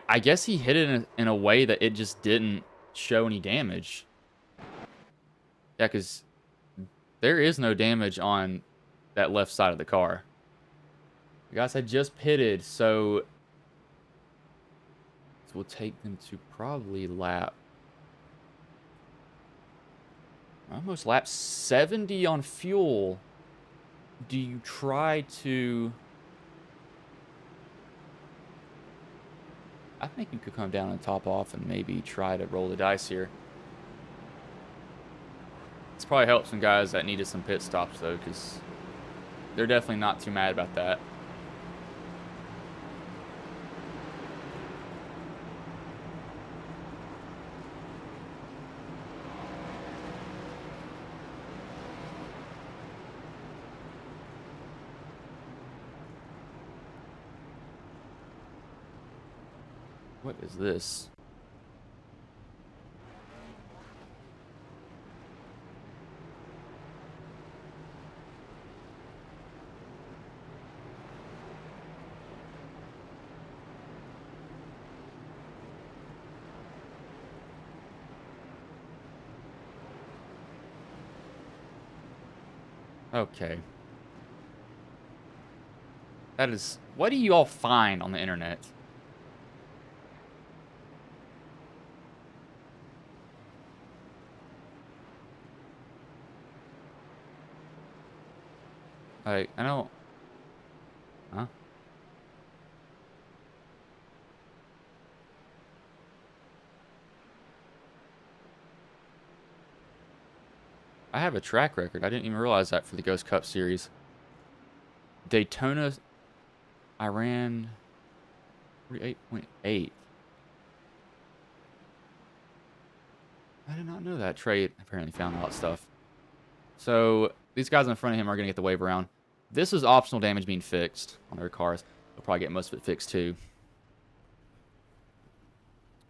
D: I guess he hit it in a way that it just didn't show any damage. Yeah, because there is no damage on that left side of the car. The guys had just pitted, so this will take them to probably lap... almost lap 70 on fuel. Do you try to... I think you could come down and top off and maybe try to roll the dice here. This probably helps some guys that needed some pit stops, though, because they're definitely not too mad about that. What is this? Okay. That is... what do you all find on the internet? Like, I don't... Huh? I have a track record. I didn't even realize that for the Ghost Cup series. Daytona, I ran 48.8. I did not know that. Trey apparently found all that stuff. So, these guys in front of him are going to get the wave around. This is optional damage being fixed on their cars. They'll probably get most of it fixed too.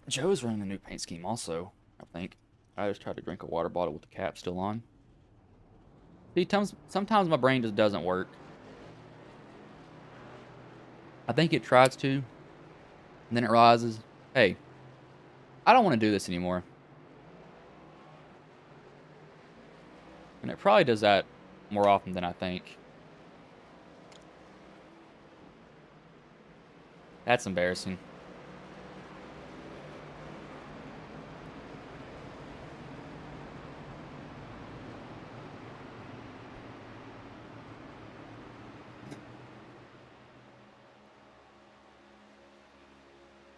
D: Joe's running the new paint scheme also, I think. I just tried to drink a water bottle with the cap still on. See, sometimes my brain just doesn't work. I think it tries to, and then it realizes, hey, I don't want to do this anymore. And it probably does that more often than I think. That's embarrassing.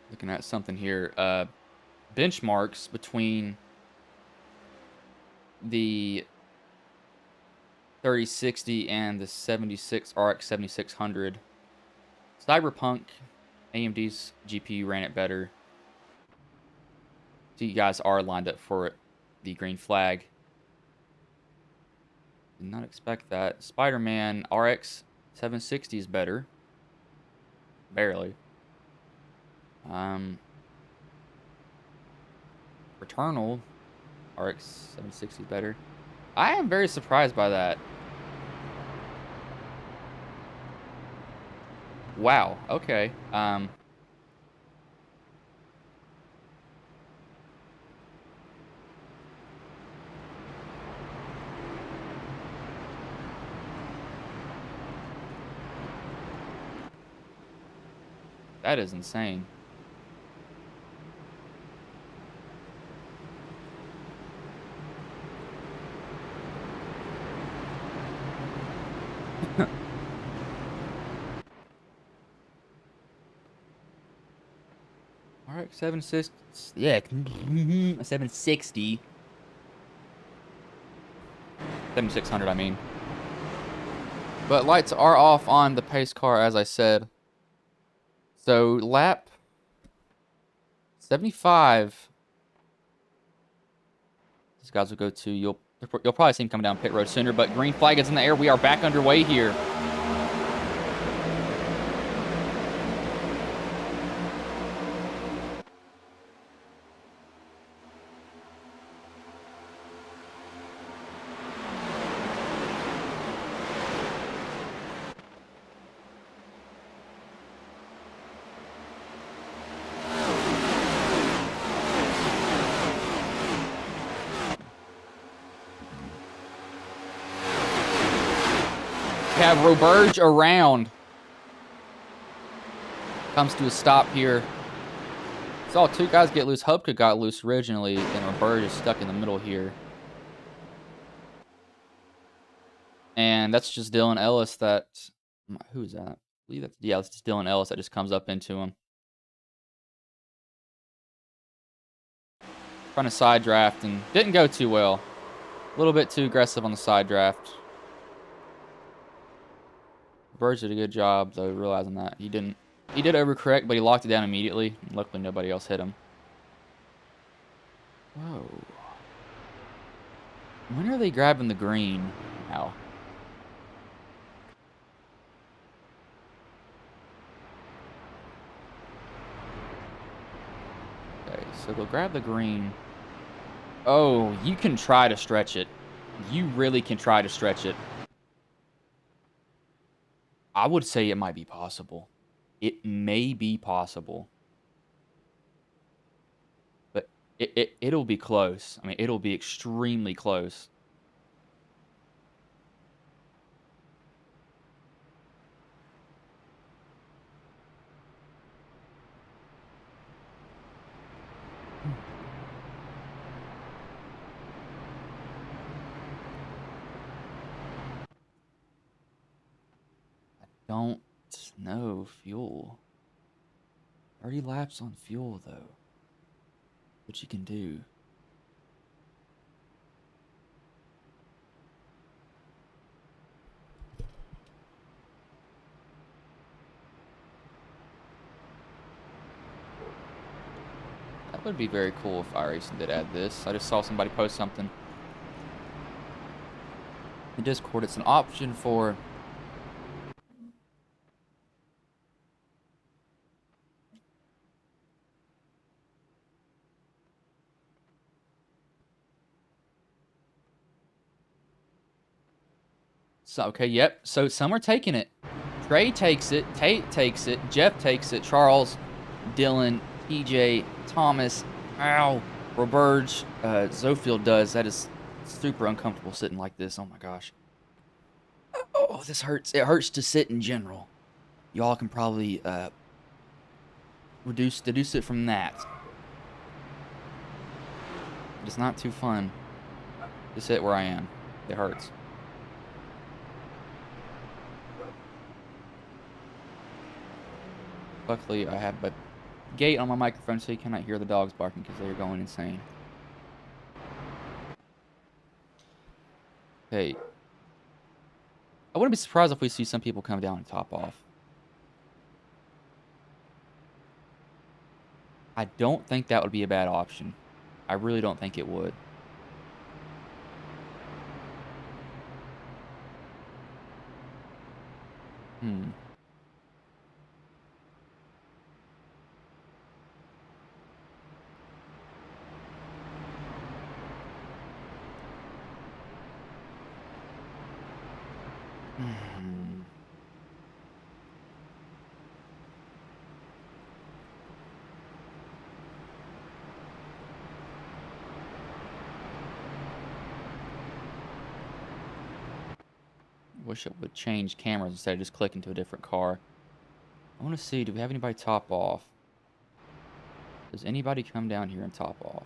D: Looking at something here. Benchmarks between the 3060 and the 76 RX 7600. Cyberpunk, AMD's GPU ran it better. So you guys are lined up for the green flag. Did not expect that. Spider-Man RX 760 is better. Barely. Returnal RX 760 is better. I am very surprised by that. Wow. Okay. That is insane. Alright, 760. Yeah, 760. 7600, I mean. But lights are off on the pace car, as I said. So, lap 75. These guys will go to, you'll probably see him coming down pit road sooner, but green flag is in the air. We are back underway here. We have Roberge around. Comes to a stop here. Saw two guys get loose. Hubka got loose originally, and Roberge is stuck in the middle here. And that's just Dylan Ellis that... Who is that? I believe that's... Yeah, that's just Dylan Ellis that just comes up into him. Trying to side draft and didn't go too well. A little bit too aggressive on the side draft. Birds did a good job, though, realizing that. He did overcorrect, but he locked it down immediately. Luckily, nobody else hit him. Whoa. When are they grabbing the green now? Okay, so they'll grab the green. Oh, you can try to stretch it. You really can try to stretch it. I would say it might be possible. It may be possible. But it'll be close. I mean, it'll be extremely close. Don't know fuel. 30 laps on fuel, though. What you can do. That would be very cool if iRacing did add this. I just saw somebody post something. In Discord, it's an option for... So, okay, yep. So some are taking it. Trey takes it. Tate takes it. Jeff takes it. Charles, Dylan, TJ, Thomas, ow, Roberge, Zofield does. That is super uncomfortable sitting like this. Oh my gosh. Oh, this hurts. It hurts to sit in general. Y'all can probably deduce it from that. It's not too fun to sit where I am. It hurts. Luckily, I have a gate on my microphone so you cannot hear the dogs barking because they are going insane. Okay. I wouldn't be surprised if we see some people come down and top off. I don't think that would be a bad option. I really don't think it would. Hmm. Hmm. Wish it would change cameras instead of just clicking to a different car. I want to see, do we have anybody top off? Does anybody come down here and top off?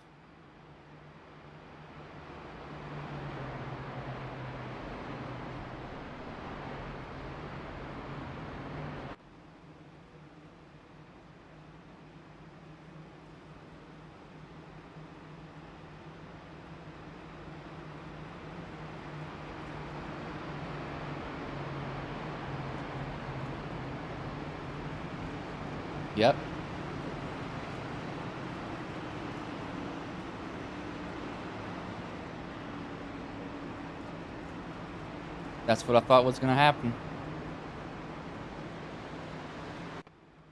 D: Yep. That's what I thought was going to happen.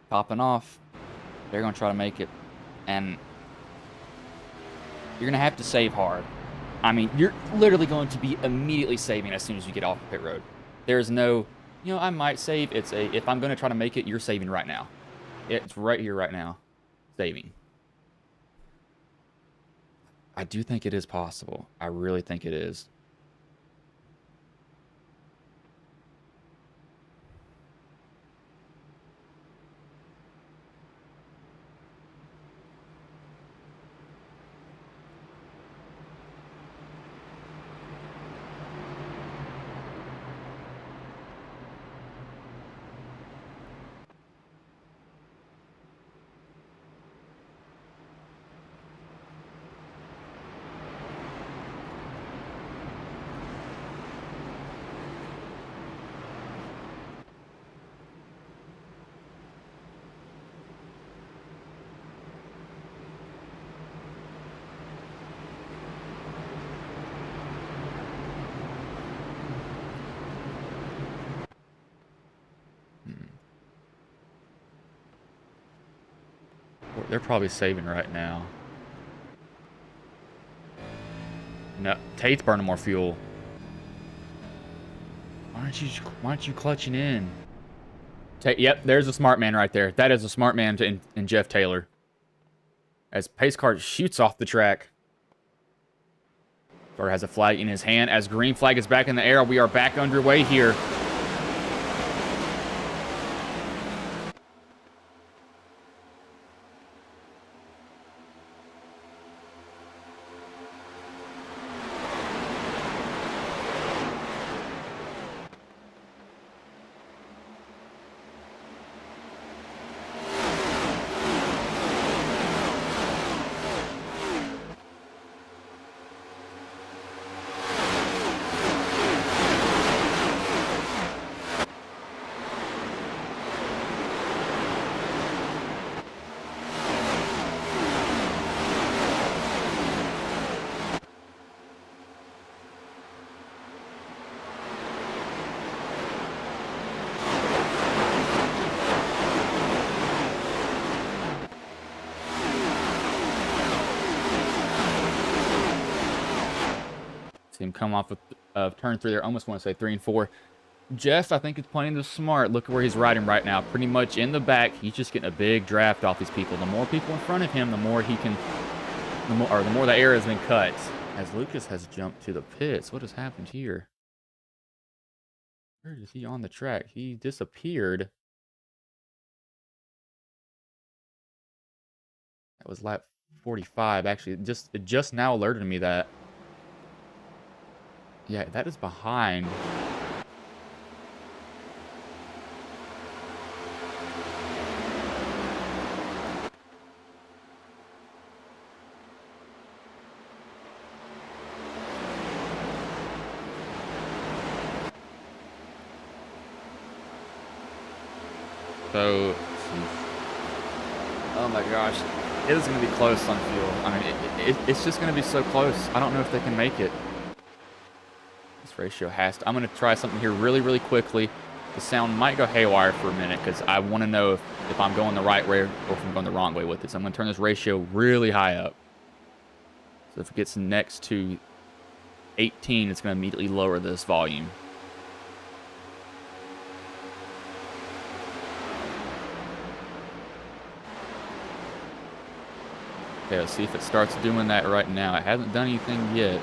D: Popping off. They're going to try to make it. And you're going to have to save hard. I mean, you're literally going to be immediately saving as soon as you get off the pit road. There's no, you know, I might save. It's a, if I'm going to try to make it, you're saving right now. It's right here, right now. Saving. I do think it is possible. I really think it is. They're probably saving right now. No, Tate's burning more fuel. Why aren't you clutching in? Tate, yep, there's a smart man right there. That is a smart man in Jeff Taylor. As pace car shoots off the track. Starter has a flag in his hand. As green flag is back in the air, we are back underway here. See him come off of turn 3 there. Almost want to say 3 and 4. Jeff, I think, is playing this smart. Look at where he's riding right now. Pretty much in the back. He's just getting a big draft off these people. The more people in front of him, the more he can, the more the air has been cut. As Lucas has jumped to the pits. What has happened here? Where is he on the track? He disappeared. That was lap 45. Actually, it just now alerted me that. Yeah, that is behind. So, oh my gosh, it is going to be close on fuel. I mean, it's just going to be so close. I don't know if they can make it. This ratio has to. I'm going to try something here really, really quickly. The sound might go haywire for a minute because I want to know if I'm going the right way or if I'm going the wrong way with it. So I'm going to turn this ratio really high up. So if it gets next to 18, it's going to immediately lower this volume. Okay, let's see if it starts doing that right now. It hasn't done anything yet.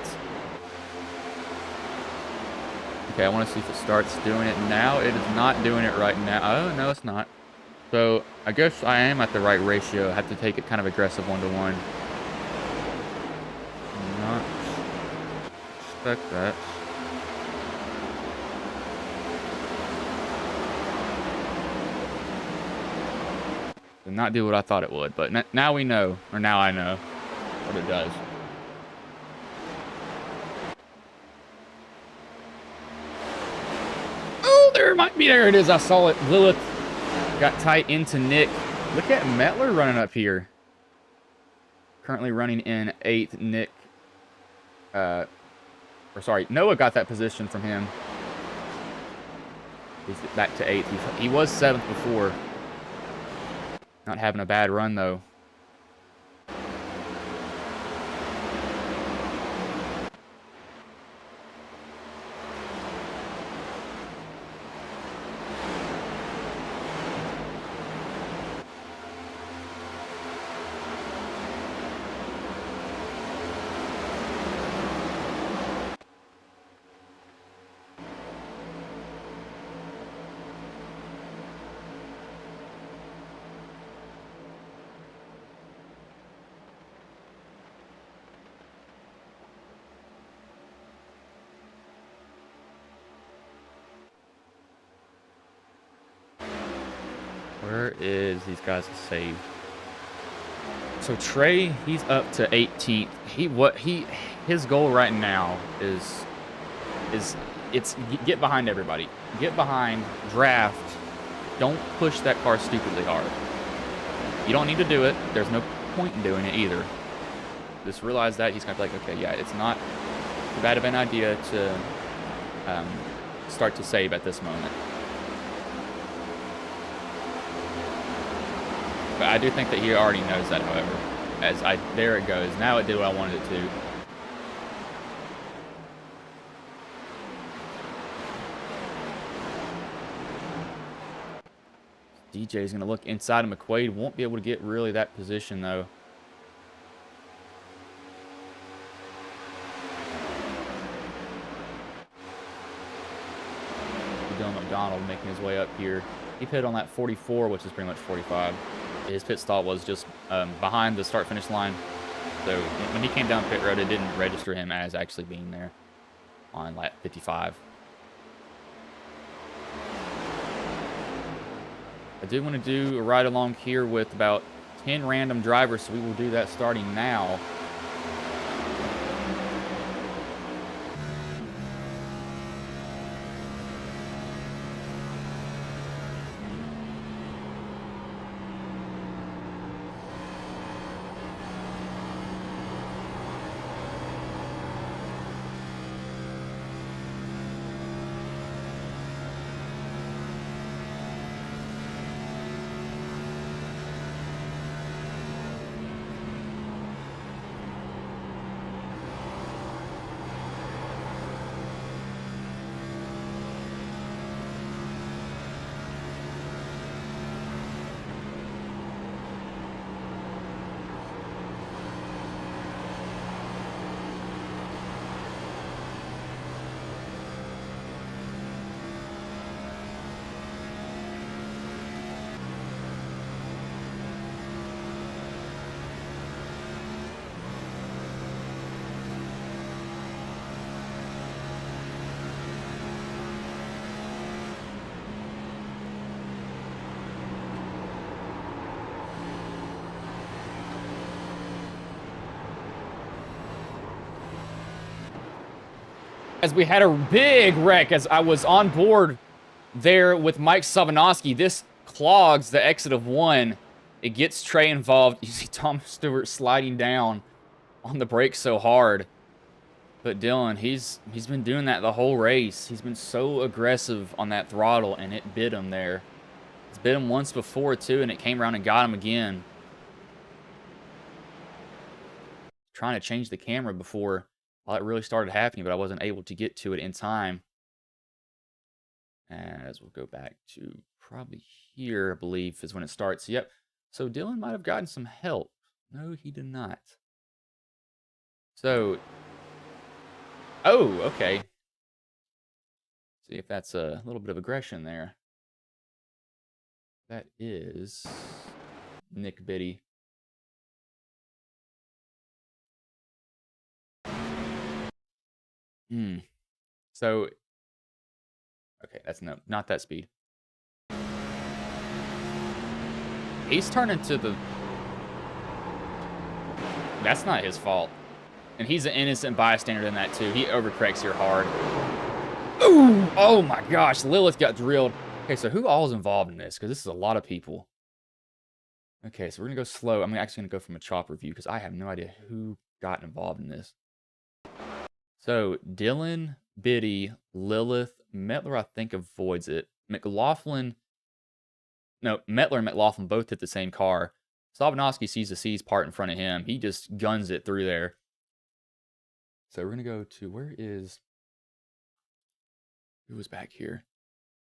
D: Okay, I want to see if it starts doing it now. It is not doing it right now. Oh, no, it's not. So, I guess I am at the right ratio. I have to take it kind of aggressive 1-to-1. Not expect that. Did not do what I thought it would, but now we know, or now I know what it does. Oh, there it is. I saw it. Lilith got tight into Nick. Look at Metler running up here. Currently running in 8th. Nick, or sorry, Noah got that position from him. He's back to 8th. He was 7th before. Not having a bad run, though. Where is these guys' save? So Trey, he's up to 18th. His goal right now is get behind everybody. Get behind, draft. Don't push that car stupidly hard. You don't need to do it. There's no point in doing it either. Just realize that he's gonna be like, okay, yeah, it's not too bad of an idea to start to save at this moment. But I do think that he already knows that, however. There it goes. Now it did what I wanted it to. DJ's going to look inside of McQuaid. Won't be able to get really that position, though. Dylan McDonald making his way up here. He pit on that 44, which is pretty much 45. His pit stop was just behind the start-finish line. So when he came down pit road, it didn't register him as actually being there on lap 55. I do want to do a ride along here with about 10 random drivers, so we will do that starting now. As we had a big wreck as I was on board there with Mike Savanowski. This clogs the exit of 1. It gets Trey involved. You see Thomas Stewart sliding down on the brakes so hard. But Dylan, he's been doing that the whole race. He's been so aggressive on that throttle, and it bit him there. It's bit him once before, too, and it came around and got him again. Trying to change the camera before it really started happening, but I wasn't able to get to it in time. As we'll go back to probably here, I believe, is when it starts. Yep. So Dylan might have gotten some help. No, he did not. So, oh, okay. See if that's a little bit of aggression there. That is Nick Biddy. So, okay, that's not that speed. He's turning to the... That's not his fault. And he's an innocent bystander in that, too. He overcorrects here hard. Ooh! Oh, my gosh. Lilith got drilled. Okay, so who all is involved in this? Because this is a lot of people. Okay, so we're going to go slow. I'm actually going to go from a chopper view because I have no idea who got involved in this. So, Dylan, Biddy, Lilith, Metler, I think, avoids it. McLaughlin... No, Metler and McLaughlin both hit the same car. Slobodowski sees the C's part in front of him. He just guns it through there. So we're going to go to, where is, who was back here?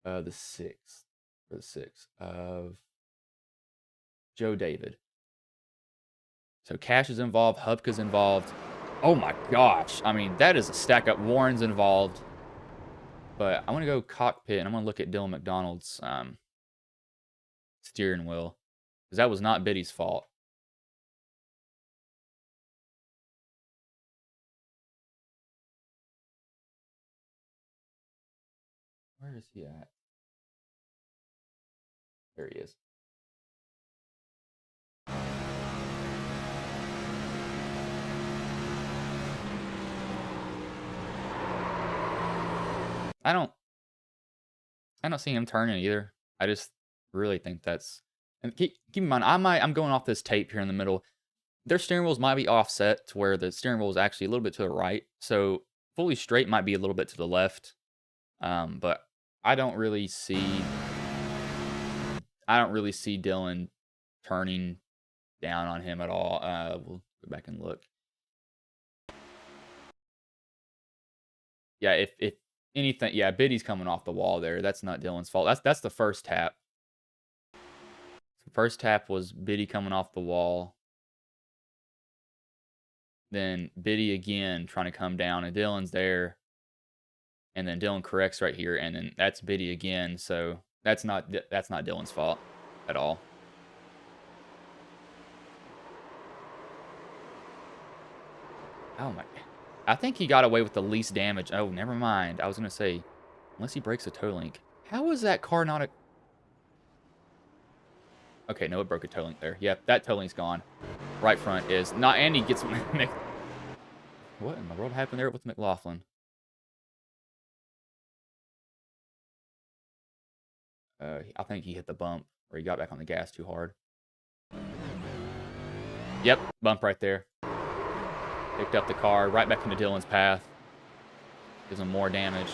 D: The 6th. Or the 6th of Joe David. So Cash is involved. Hubka's involved. Oh my gosh. I mean, that is a stack up. Warren's involved. But I want to go cockpit, and I'm going to look at Dylan McDonald's steering wheel, because that was not Biddy's fault. Where is he at? There he is. I don't see him turning either. I just really think that's, and keep in mind, I'm going off this tape here in the middle. Their steering wheels might be offset to where the steering wheel is actually a little bit to the right. So fully straight might be a little bit to the left. But I don't really see Dylan turning down on him at all. We'll go back and look. Yeah, if anything, yeah, Biddy's coming off the wall there. That's not Dylan's fault. That's the first tap. The first tap was Biddy coming off the wall. Then Biddy again trying to come down, and Dylan's there. And then Dylan corrects right here, and then that's Biddy again. So that's not Dylan's fault at all. Oh my! I think he got away with the least damage. Oh, never mind. I was gonna say, unless he breaks a toe link. How is that car not a? Okay, no, it broke a toe link there. Yep, that toe link's gone. Right front is not. And he gets. What in the world happened there with McLaughlin? I think he hit the bump, or he got back on the gas too hard. Yep, bump right there. Picked up the car, right back into Dylan's path. Gives him more damage.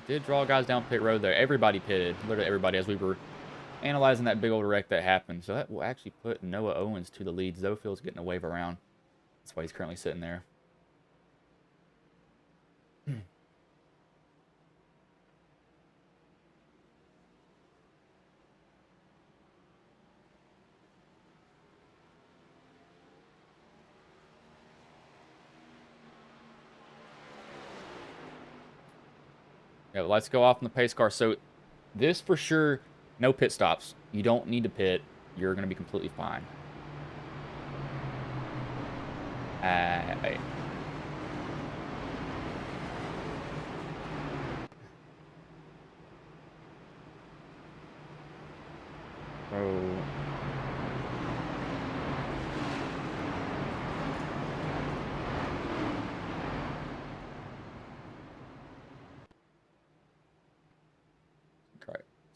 D: Did draw guys down pit road there. Everybody pitted. Literally everybody, as we were analyzing that big old wreck that happened. So that will actually put Noah Owens to the lead. Zofield's getting a wave around. That's why he's currently sitting there. Yeah, let's go off in the pace car. So this for sure, no pit stops. You don't need to pit. You're going to be completely fine.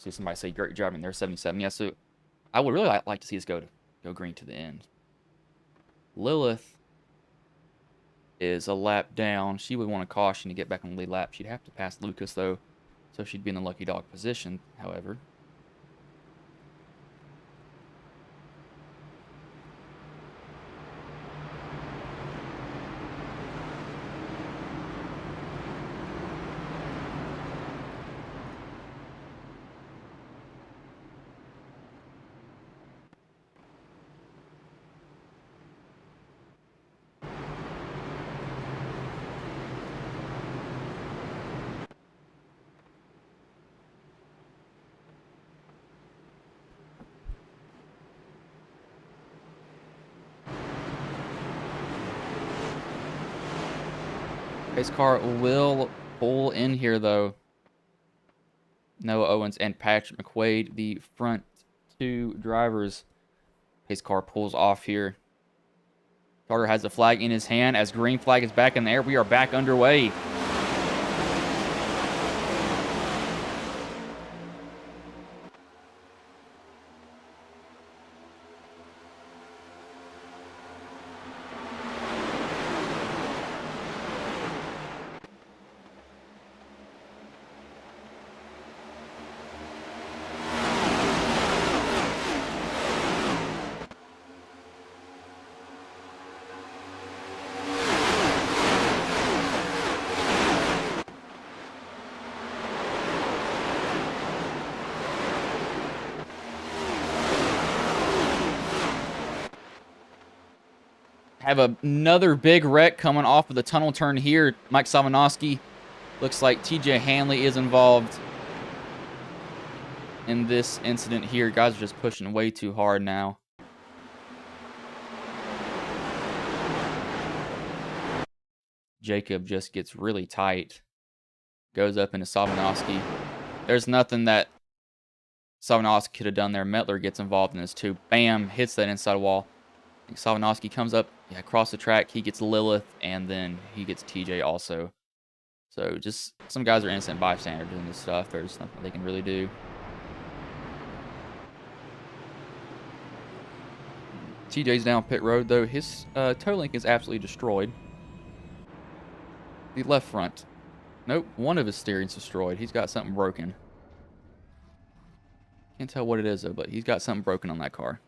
D: See somebody say great driving there, 77. Yeah, so I would really like to see us go green to the end. Lilith is a lap down. She would want a caution to get back on the lead lap. She'd have to pass Lucas, though, so she'd be in the lucky dog position, however. Pace car will pull in here, though. Noah Owens and Patrick McQuaid, the front two drivers. Pace car pulls off here. Carter has the flag in his hand as green flag is back in the air. We are back underway. Have another big wreck coming off of the tunnel turn here. Mike Savanowski. Looks like TJ Hanley is involved in this incident here. Guys are just pushing way too hard now. Jacob just gets really tight. Goes up into Savanowski. There's nothing that Savanowski could have done there. Metler gets involved in this too. Bam! Hits that inside wall. Savanowski comes up across the track. He gets Lilith, and then he gets TJ also. So just some guys are innocent bystanders doing this stuff. There's nothing they can really do. TJ's down pit road, though. His toe link is absolutely destroyed. The left front. Nope, one of his steering's destroyed. He's got something broken. Can't tell what it is, though, but he's got something broken on that car.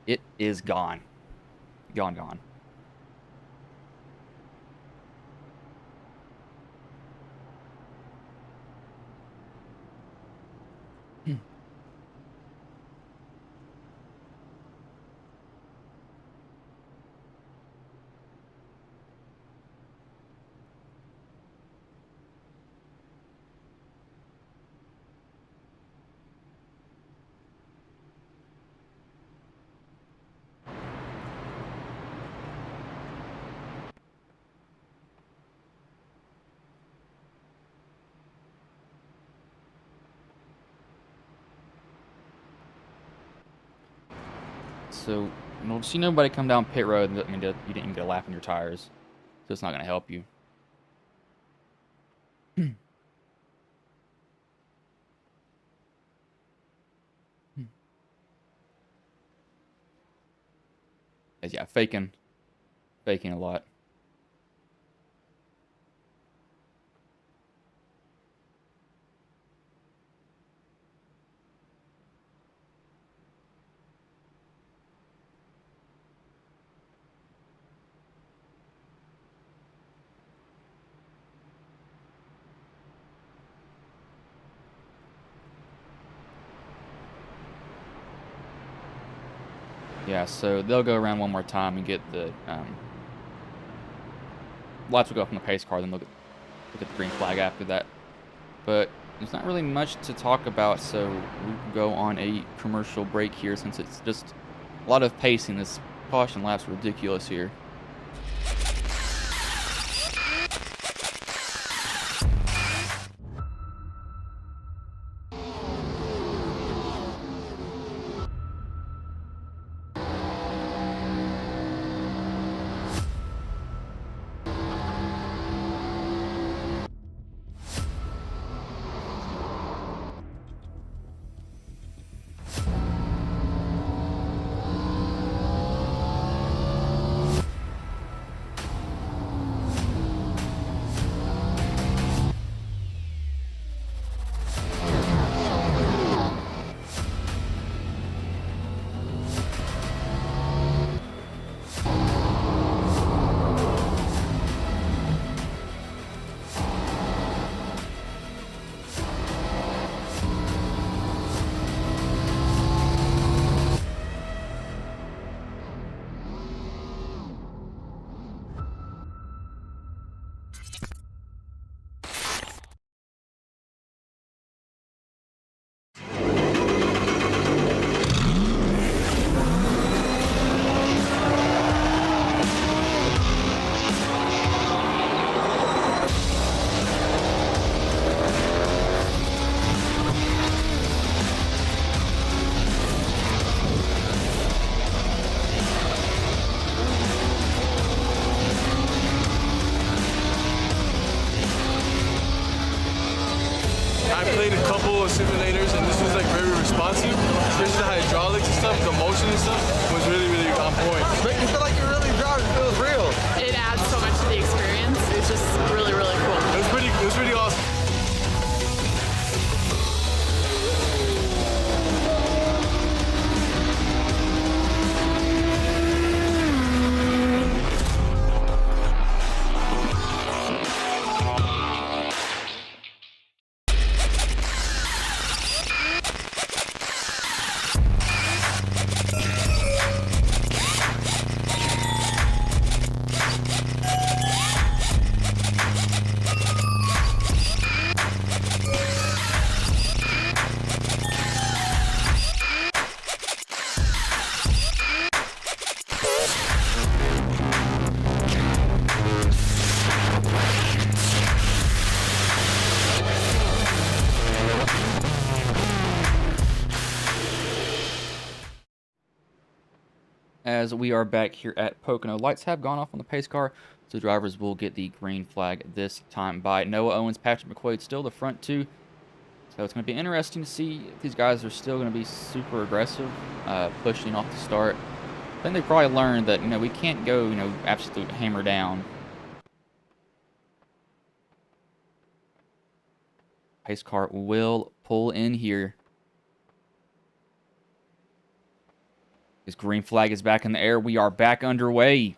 D: It is gone. Gone. So, you'll see nobody come down pit road. I mean, you didn't even get a lap in your tires. So it's not going to help you. Yeah, faking a lot. Yeah, so they'll go around one more time and get the lights will go up on the pace car, then they'll get the green flag after that. But there's not really much to talk about, so we can go on a commercial break here since it's just a lot of pacing. This caution lap's ridiculous here.
E: especially the hydraulics and stuff, the motion and stuff was really, really on point.
F: Make you feel like you're really driving. It feels real.
G: It adds so much to the experience. It's just really, really cool.
E: It was pretty awesome.
D: As we are back here at Pocono, lights have gone off on the pace car, so drivers will get the green flag this time by Noah Owens, Patrick McQuaid, still the front two. So it's going to be interesting to see if these guys are still going to be super aggressive, pushing off the start. I think they probably learned that, we can't go, absolute hammer down. Pace car will pull in here. His green flag is back in the air. We are back underway.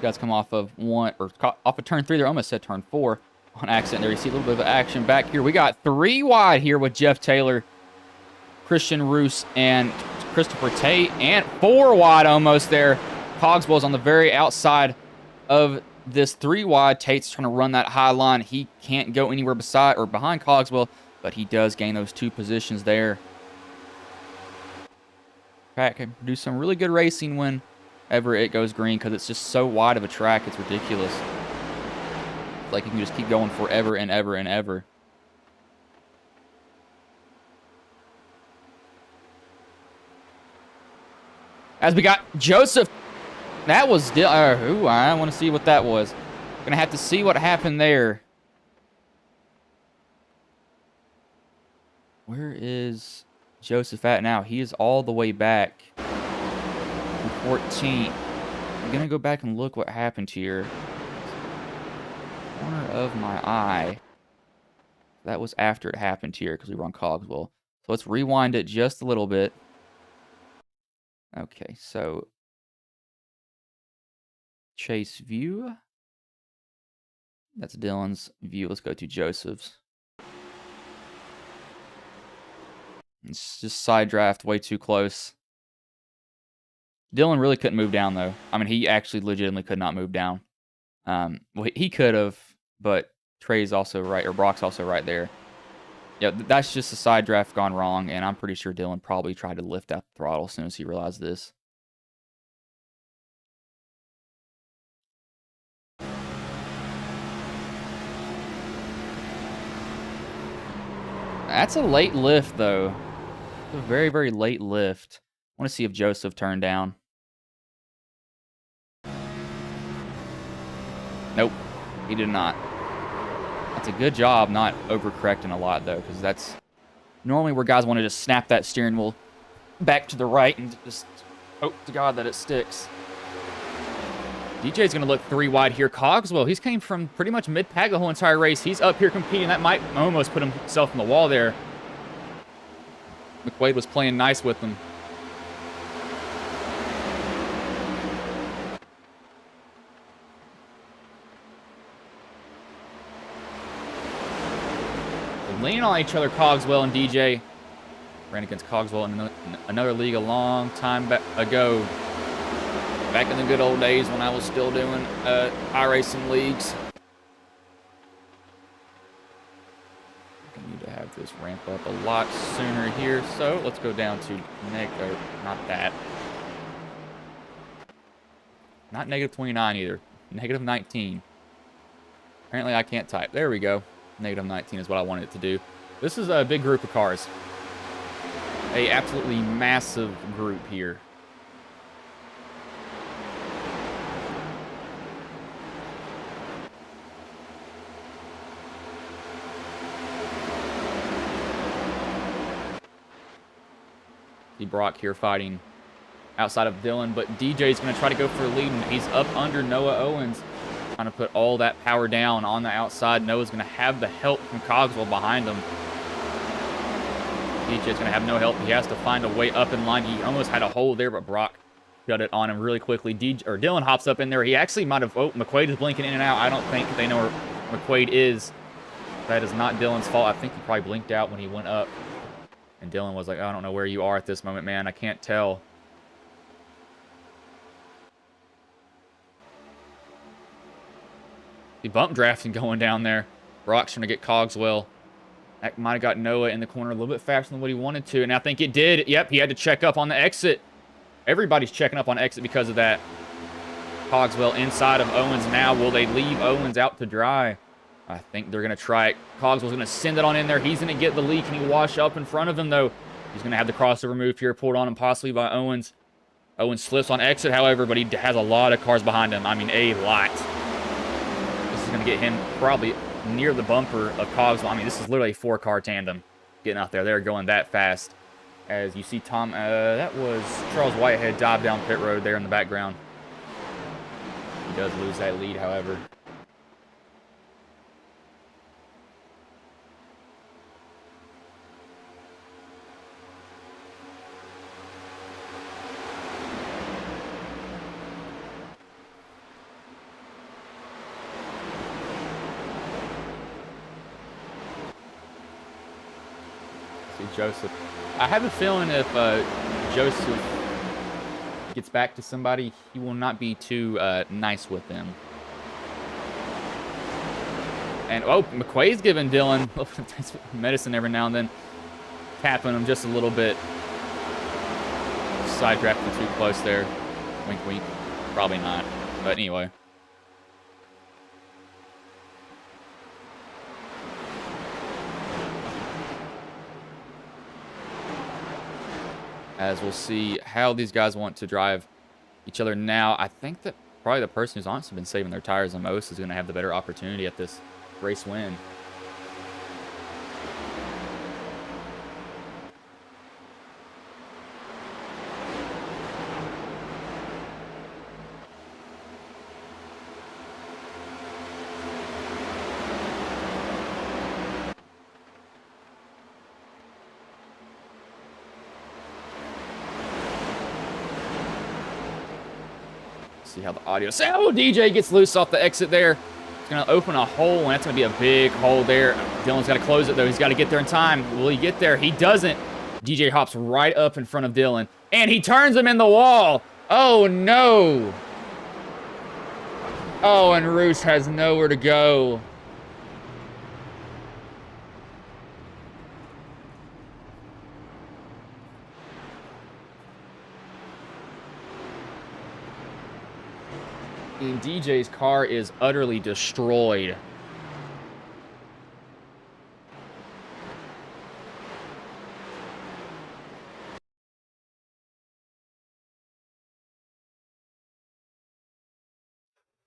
D: Guys come off of off of turn 3 there. Almost said turn 4 on accident there. You see a little bit of action back here. We got 3 wide here with Jeff Taylor, Christian Roos, and Christopher Tate, and 4 wide almost there. Cogswell's on the very outside of this 3 wide. Tate's trying to run that high line. He can't go anywhere beside or behind Cogswell, but he does gain those 2 positions there. Pat can do some really good racing whenever it goes green, because it's just so wide of a track. It's ridiculous. It's like you can just keep going forever and ever and ever. As we got Joseph. That was I want to see what that was. Gonna have to see what happened there. Where is Joseph at now? He is all the way back in 14th. I'm gonna go back and look what happened here. Corner of my eye. That was after it happened here because we were on Cogswell. So let's rewind it just a little bit. Okay, so chase view. That's Dylan's view. Let's go to Joseph's. It's just side draft way too close. Dylan really couldn't move down, though. I mean, he actually legitimately could not move down. Well, he could have, but Trey's also right, or Brock's also right there. Yeah, that's just a side draft gone wrong, and I'm pretty sure Dylan probably tried to lift out the throttle as soon as he realized this. That's a late lift, though. It's a very, very late lift. I want to see if Joseph turned down. Nope, he did not. That's a good job not overcorrecting a lot, though, because that's normally where guys want to just snap that steering wheel back to the right and just hope to God that it sticks. DJ's going to look 3 wide here. Cogswell, he's came from pretty much mid-pack the whole entire race. He's up here competing. That might almost put himself in the wall there. McQuaid was playing nice with him. leaning on each other, Cogswell and DJ. Ran against Cogswell in another league a long time ago. Back in the good old days when I was still doing iRacing leagues. I need to have this ramp up a lot sooner here. So let's go down to not that. Not negative 29 either. Negative 19. Apparently I can't type. There we go. Negative 19 is what I wanted it to do. This is a big group of cars. A absolutely massive group here. See Brock here fighting outside of Dylan, but DJ's going to try to go for a lead, and he's up under Noah Owens, trying to put all that power down on the outside. Noah's going to have the help from Cogswell behind him. DJ's going to have no help. He has to find a way up in line. He almost had a hole there, but Brock got it on him really quickly. Dylan hops up in there. He actually might have... Oh, McQuaid is blinking in and out. I don't think they know where McQuaid is. That is not Dylan's fault. I think he probably blinked out when he went up. And Dylan was like, I don't know where you are at this moment, man. I can't tell. The bump drafting going down there. Brock's trying to get Cogswell. That might have got Noah in the corner a little bit faster than what he wanted to. And I think it did. Yep, he had to check up on the exit. Everybody's checking up on exit because of that. Cogswell inside of Owens now. Will they leave Owens out to dry? I think they're going to try it. Cogswell's going to send it on in there. He's going to get the lead. Can he wash up in front of him, though? He's going to have the crossover move here pulled on him possibly by Owens. Owens slips on exit, however, but he has a lot of cars behind him. I mean, a lot. This is going to get him probably near the bumper of Cogswell. I mean, this is literally a 4-car tandem getting out there. They're going that fast. As you see Tom, that was Charles Whitehead dive down pit road there in the background. He does lose that lead, however. Joseph. I have a feeling if Joseph gets back to somebody, he will not be too nice with them. And, oh, McQuaid's giving Dylan medicine every now and then. Tapping him just a little bit. Side drafting too close there. Wink, wink. Probably not. But anyway. As we'll see how these guys want to drive each other now. I think that probably the person who's honestly been saving their tires the most is going to have the better opportunity at this race win. See how the audio... Oh, DJ gets loose off the exit there. It's going to open a hole, and that's going to be a big hole there. Dylan's got to close it, though. He's got to get there in time. Will he get there? He doesn't. DJ hops right up in front of Dylan, and he turns him in the wall. Oh, no. Oh, and Roos has nowhere to go. And DJ's car is utterly destroyed.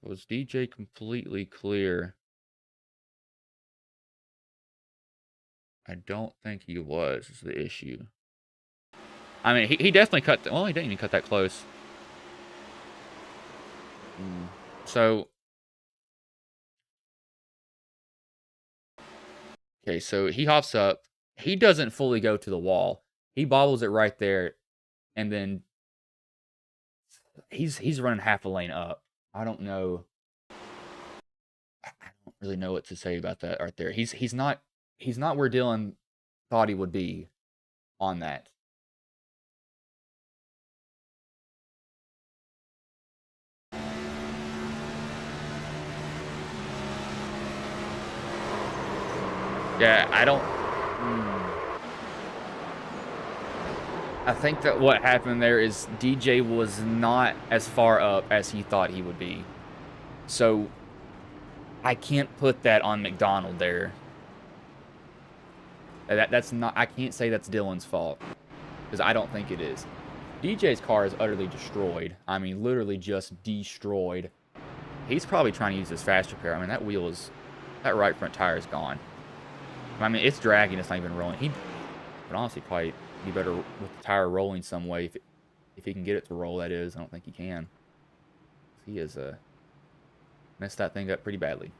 D: Was DJ completely clear? I don't think he was, is the issue. I mean, he definitely cut... Well, he didn't even cut that close. So, okay, so he hops up. He doesn't fully go to the wall. He bobbles it right there, and then he's running half a lane up. I don't know. I don't really know what to say about that right there. He's not he's not where Dylan thought he would be on that. Yeah, I don't... I think that what happened there is DJ was not as far up as he thought he would be. So, I can't put that on McDonald there. That's not... I can't say that's Dylan's fault. Because I don't think it is. DJ's car is utterly destroyed. I mean, literally just destroyed. He's probably trying to use his fast repair. I mean, that wheel is... That right front tire is gone. I mean, it's dragging. It's not even rolling. He would honestly probably be better with the tire rolling some way. If he can get it to roll, that is. I don't think he can. He has messed that thing up pretty badly.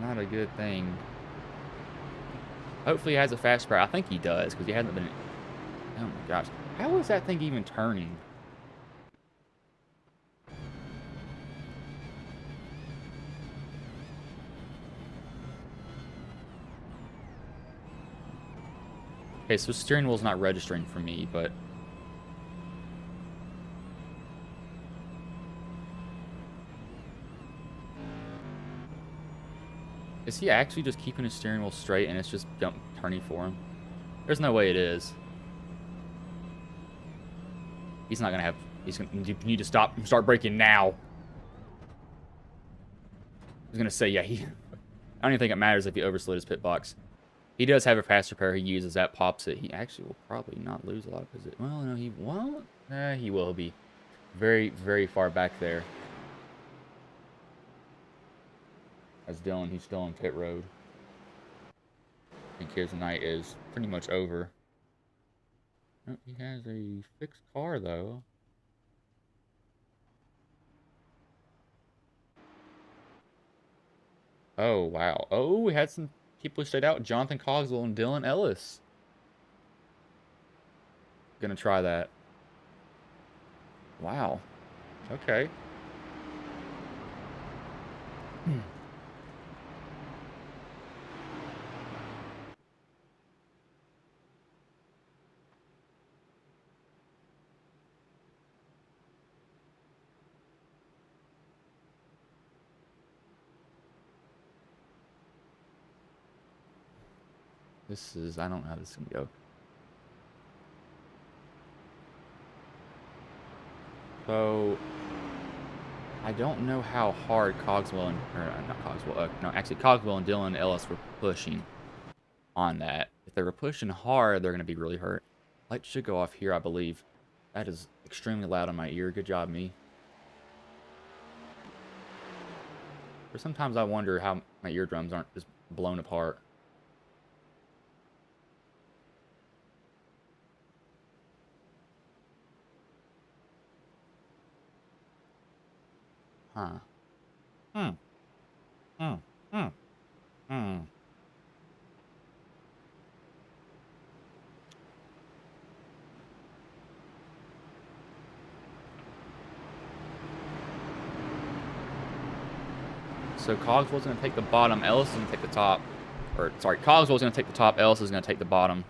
D: Not a good thing. Hopefully he has a fast repair. I think he does, because he hasn't been... Oh my gosh. How is that thing even turning? Okay, so steering wheel's not registering for me, but... Is he actually just keeping his steering wheel straight and it's just turning for him? There's no way it is. He's not gonna have... He's gonna need to stop and start braking now. I was gonna say, yeah, I don't even think it matters if he overslid his pit box. He does have a fast repair he uses. That pops it. He actually will probably not lose a lot of position. Well, no, he won't. He will be. Very, very far back there. As Dylan, he's still on pit road. I think his night is pretty much over. Oh, he has a fixed car, though. Oh, wow. Oh, we had some people stayed out. Jonathan Cogswell and Dylan Ellis. Gonna try that. Wow. Okay. This is, I don't know how this is going to go. So, I don't know how hard Cogswell and, or not Cogswell, no, actually Cogswell and Dylan Ellis were pushing on that. If they were pushing hard, they're going to be really hurt. Light should go off here, I believe. That is extremely loud in my ear. Good job, me. But sometimes I wonder how my eardrums aren't just blown apart. Huh. So Cogswell's going to take the bottom, Ellis is going to take the top. Or, sorry, Cogswell's going to take the top, Ellis is going to take the bottom.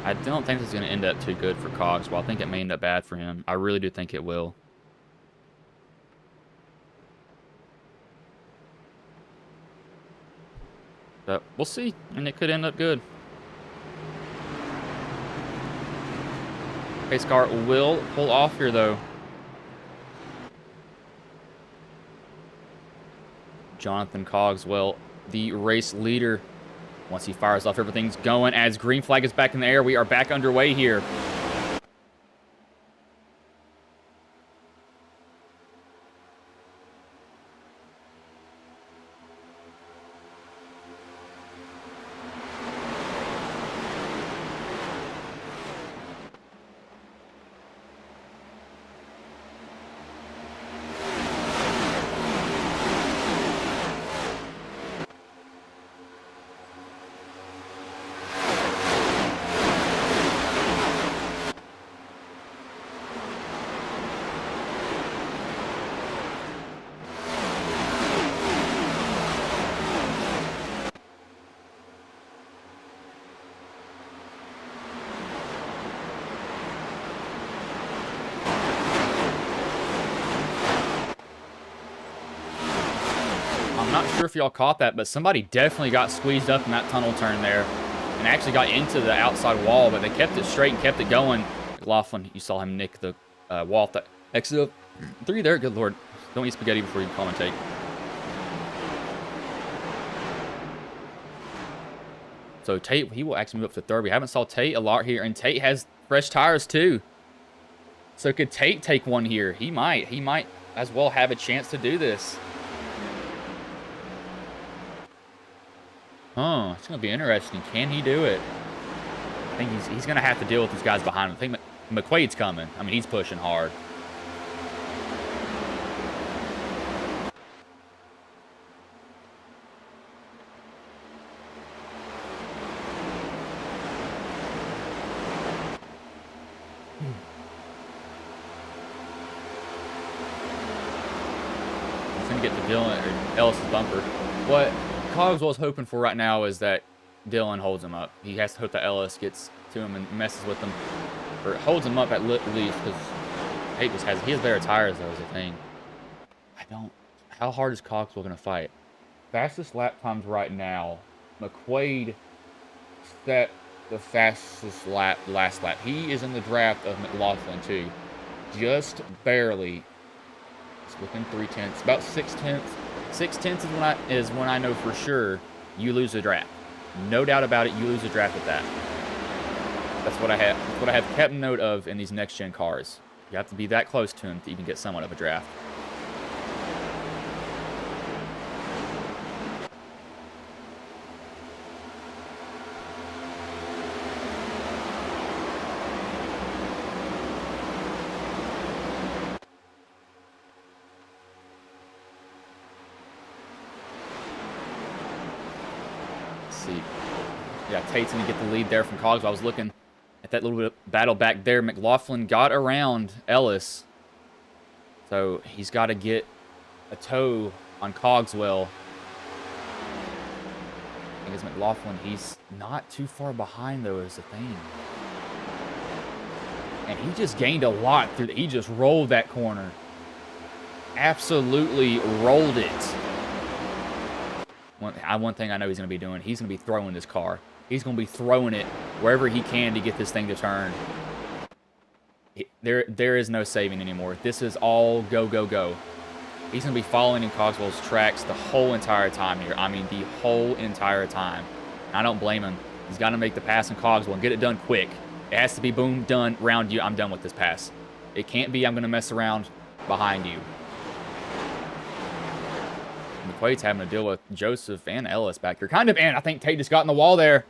D: I don't think this is going to end up too good for Cogswell. I think it may end up bad for him. I really do think it will. But we'll see, and it could end up good. Pace car will pull off here, though. Jonathan Cogswell, the race leader. Once he fires off, everything's going. As green flag is back in the air, we are back underway here. I'm not sure if y'all caught that, but somebody definitely got squeezed up in that tunnel turn there and actually got into the outside wall, but they kept it straight and kept it going. McLaughlin, you saw him nick the wall at the exit of 3 there. Good Lord. Don't eat spaghetti before you commentate. So Tate, he will actually move up to 3rd. We haven't saw Tate a lot here, and Tate has fresh tires too. So could Tate take one here? He might. He might as well have a chance to do this. Oh, it's going to be interesting. Can he do it? I think he's going to have to deal with these guys behind him. I think McQuaid's coming. I mean, he's pushing hard. He's going to get to Dylan or Ellis's bumper. What Cogswell's hoping for right now is that Dylan holds him up. He has to hope that Ellis gets to him and messes with him, or holds him up at least, because Tate just he has better tires though, is the thing. How hard is Cogswell going to fight? Fastest lap times right now, McQuaid set the fastest lap last lap. He is in the draft of McLaughlin too, just barely. It's within 3/10, about 6/10. 6/10 is when I know for sure you lose the draft. No doubt about it, you lose the draft at that. That's what I have. That's what I have kept note of in these next-gen cars. You have to be that close to him to even get somewhat of a draft. See. Yeah, Tate's going to get the lead there from Cogswell. I was looking at that little bit of battle back there. McLaughlin got around Ellis. So he's got to get a toe on Cogswell. I think it's McLaughlin. He's not too far behind, though, is the thing. And he just gained a lot through he just rolled that corner. Absolutely rolled it. One thing I know he's going to be doing, he's going to be throwing this car. He's going to be throwing it wherever he can to get this thing to turn. There is no saving anymore. This is all go, go, go. He's going to be following in Cogswell's tracks the whole entire time here. I mean, the whole entire time. I don't blame him. He's got to make the pass in Cogswell and get it done quick. It has to be boom, done, round you. I'm done with this pass. It can't be I'm going to mess around behind you. McQuaid's having to deal with Joseph and Ellis back here. Kind of, and I think Tate just got in the wall there.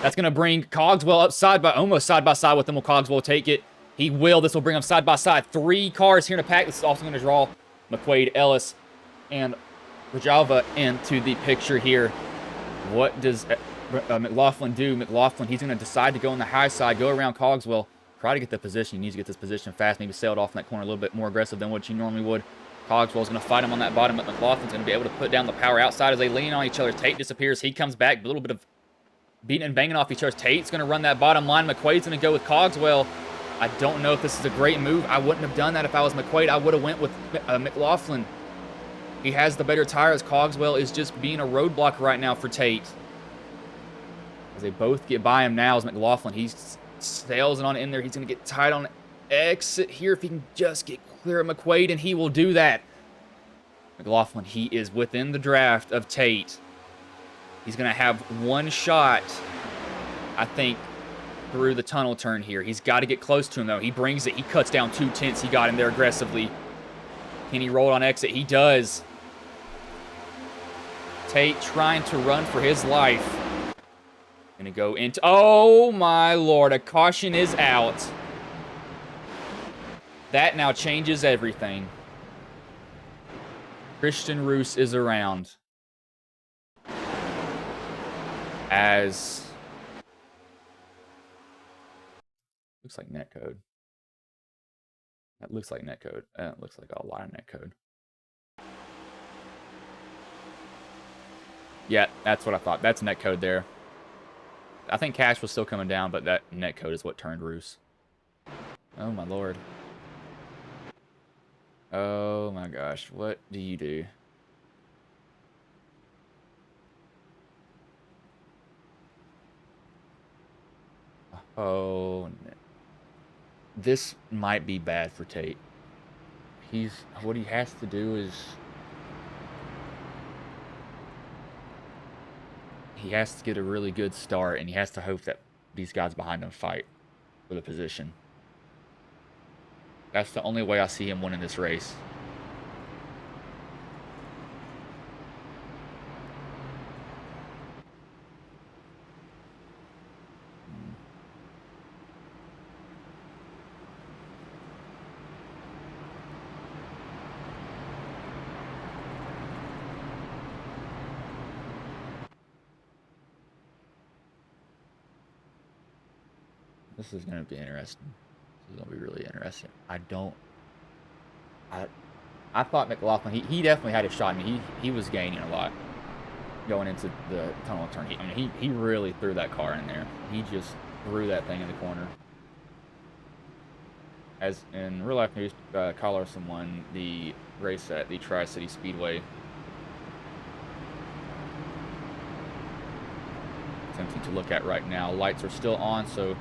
D: That's going to bring Cogswell up almost side by side with them. Will Cogswell take it? He will. This will bring them side by side. 3 cars here in a pack. This is also going to draw McQuaid, Ellis, and Rajalva into the picture here. What does McLaughlin do? McLaughlin, he's going to decide to go on the high side, go around Cogswell, try to get the position. He needs to get this position fast. Maybe sailed off in that corner a little bit more aggressive than what he normally would. Cogswell's going to fight him on that bottom, but McLaughlin's going to be able to put down the power outside as they lean on each other. Tate disappears. He comes back. A little bit of beating and banging off each other. Tate's going to run that bottom line. McQuaid's going to go with Cogswell. I don't know if this is a great move. I wouldn't have done that if I was McQuaid. I would have went with McLaughlin. He has the better tires. Cogswell is just being a roadblock right now for Tate. As they both get by him now, as McLaughlin, he sails it on in there. He's going to get tight on exit here if he can just get clear of McQuaid, and he will do that. McLaughlin, he is within the draft of Tate. He's going to have one shot, I think, through the tunnel turn here. He's got to get close to him, though. He brings it. He cuts down 2 tenths. He got him there aggressively. Can he roll on exit? He does. Tate trying to run for his life. Gonna go into... Oh, my Lord. A caution is out. That now changes everything. Christian Roos is around. As... Looks like netcode. That looks like netcode. It looks like a lot of netcode. Yeah, that's what I thought. That's netcode there. I think Cash was still coming down, but that netcode is what turned Roos. Oh, my Lord. Oh, my gosh. What do you do? Oh, no. This might be bad for Tate. What he has to do is... He has to get a really good start, and he has to hope that these guys behind him fight for the position. That's the only way I see him winning this race. This is going to be interesting. This is going to be really interesting. I thought McLaughlin, he definitely had a shot. I mean, he was gaining a lot going into the tunnel turn. I mean, he really threw that car in there. He just threw that thing in the corner. As in real life news, Kyle Larson won the race at the Tri-City Speedway. Something to look at right now. Lights are still on, so...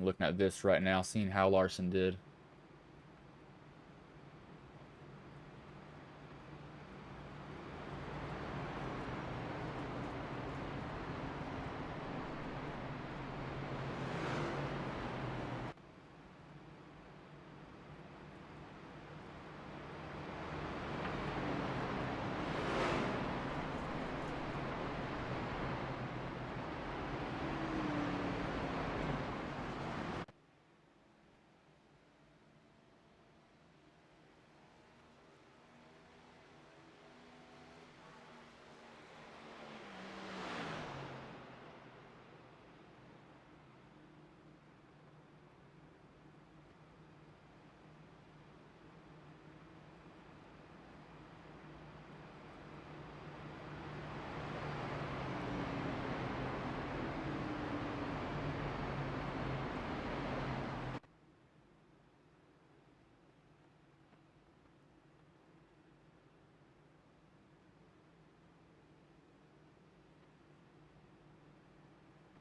D: Looking at this right now, seeing how Larson did.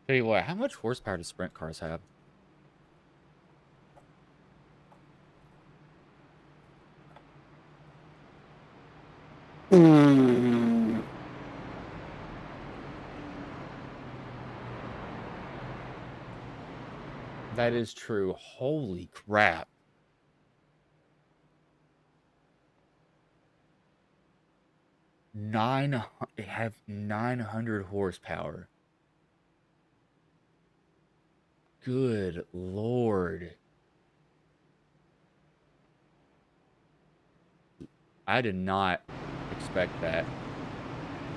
D: Tell you what, how much horsepower do sprint cars have? That is true. Holy crap. They have 900 horsepower. Good Lord. I did not expect that.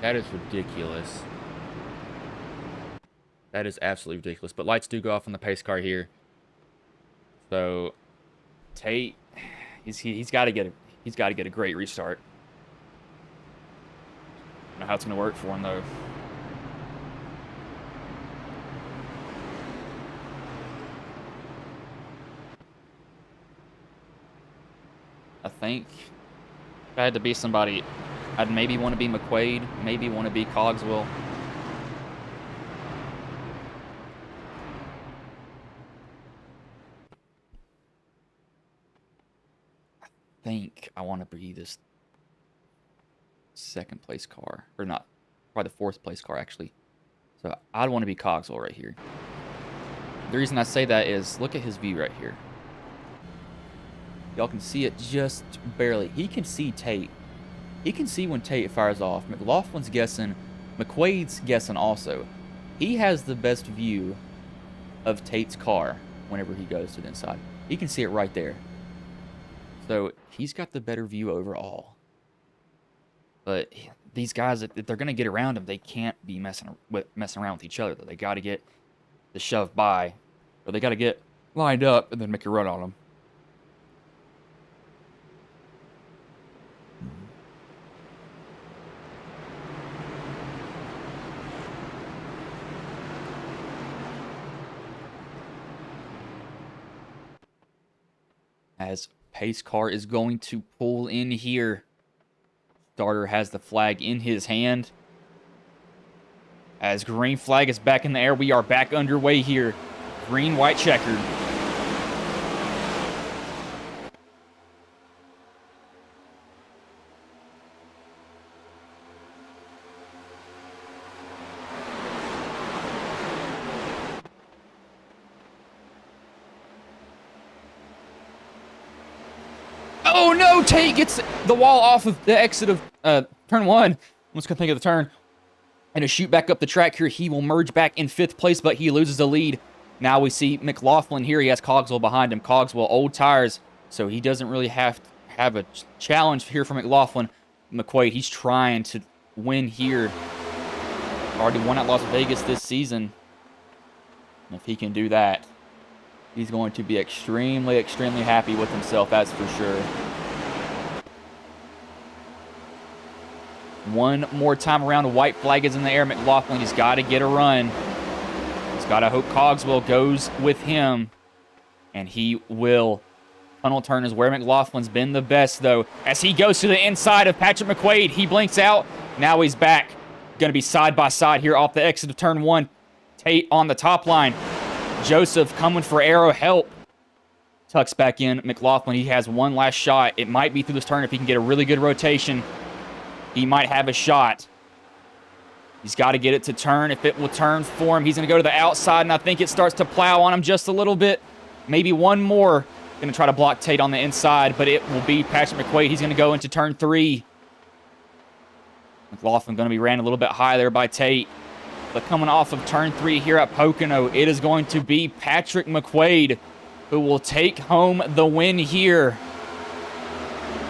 D: That is ridiculous. That is absolutely ridiculous. But lights do go off on the pace car here. So Tate, he's got to get a great restart. I don't know how it's going to work for him though. think if I had to be somebody, I'd maybe want to be McQuaid, maybe want to be Cogswell. I think I want to be this second place car, or not, probably the fourth place car actually. So I'd want to be Cogswell right here. The reason I say that is look at his view right here. Y'all can see it just barely. He can see Tate. He can see when Tate fires off. McLaughlin's guessing. McQuaid's guessing also. He has the best view of Tate's car whenever he goes to the inside. He can see it right there. So he's got the better view overall. But these guys, if they're going to get around him, they can't be messing around with each other. They got to get the shove by, or they got to get lined up and then make a run on them. As pace car is going to pull in here. Starter has the flag in his hand. As green flag is back in the air, we are back underway here. Green, white, checkered. Oh no, Tate gets the wall off of the exit of turn one. Almost couldn't think of the turn. And to shoot back up the track here, he will merge back in 5th place, but he loses the lead. Now we see McLaughlin here. He has Cogswell behind him. Cogswell, old tires, so he doesn't really have to have a challenge here for McLaughlin. McQuaid, he's trying to win here. Already won at Las Vegas this season. And if he can do that, he's going to be extremely, extremely happy with himself, that's for sure. One more time around, a white flag is in the air. McLaughlin, he's got to get a run. He's got to hope Cogswell goes with him, and he will. Tunnel turn is where McLaughlin's been the best, though. As he goes to the inside of Patrick McQuaid, he blinks out. Now he's back. Going to be side by side here off the exit of turn one. Tate on the top line. Joseph coming for arrow help. Tucks back in. McLaughlin, he has one last shot. It might be through this turn if he can get a really good rotation. He might have a shot. He's got to get it to turn. If it will turn for him, he's going to go to the outside, and I think it starts to plow on him just a little bit. Maybe one more. Going to try to block Tate on the inside, but it will be Patrick McQuaid. He's going to go into turn 3. McLaughlin going to be ran a little bit high there by Tate. But coming off of turn 3 here at Pocono, it is going to be Patrick McQuaid who will take home the win here.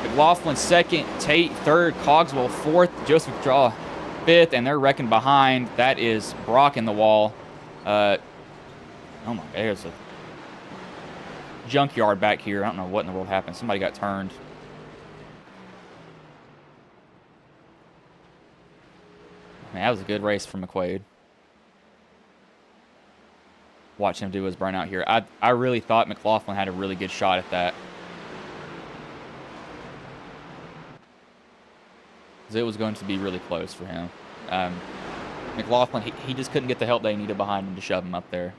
D: McLaughlin second, Tate third, Cogswell fourth, Joseph Draw fifth, and they're wrecking behind. That is Brock in the wall. Oh my, there's a junkyard back here. I don't know what in the world happened. Somebody got turned. Man, that was a good race for McQuaid. Watch him do his burnout here. I really thought McLaughlin had a really good shot at that. It was going to be really close for him. McLaughlin, he just couldn't get the help they needed behind him to shove him up there.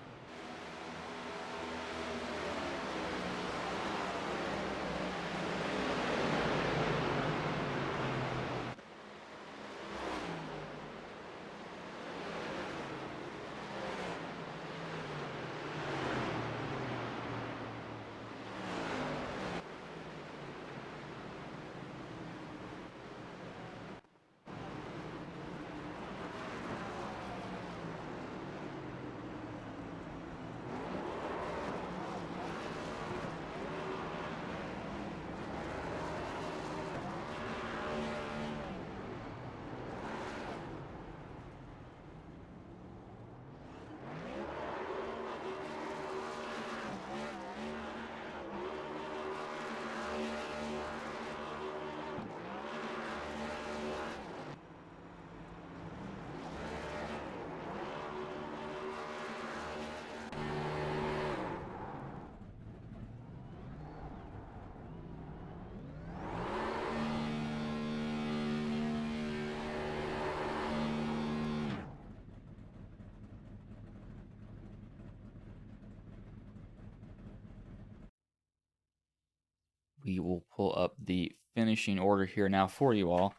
D: we will pull up the finishing order here now for you all.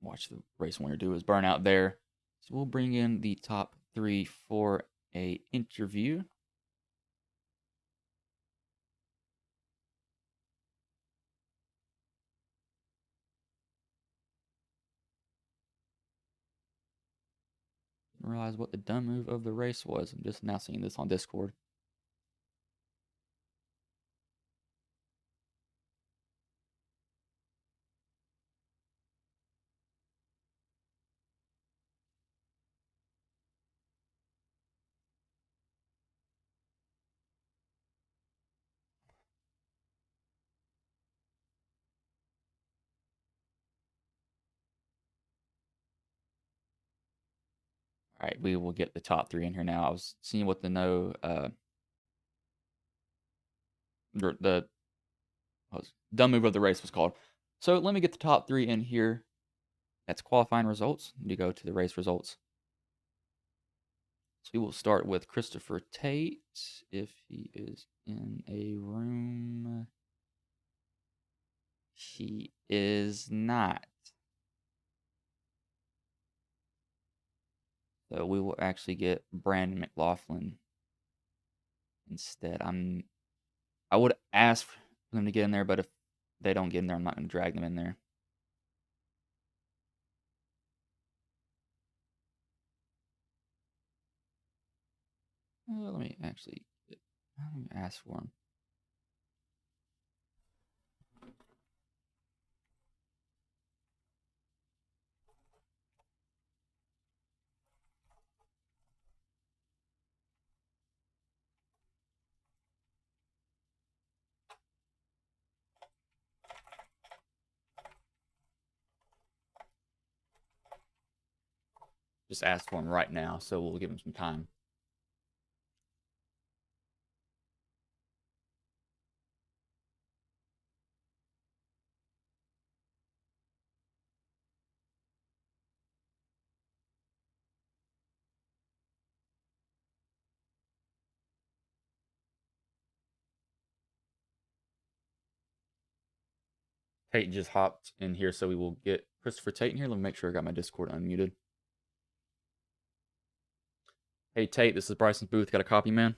D: Watch the race winner do his burnout there. So we'll bring in the top 3 for a interview. Didn't realize what the dumb move of the race was. I'm just now seeing this on Discord. All right, we will get the top 3 in here now. I was seeing what the dumb move of the race was called. So let me get the top 3 in here. That's qualifying results. You go to the race results. So we will start with Christopher Tate, if he is in a room. He is not. So we will actually get Brandon McLaughlin instead. I would ask for them to get in there, but if they don't get in there, I'm not going to drag them in there. Let me ask for him. Just ask for him right now, so we'll give him some time. Tate just hopped in here, so we will get Christopher Tate in here. Let me make sure I got my Discord unmuted. Hey, Tate, this is Bryson Booth. Got a copy, man?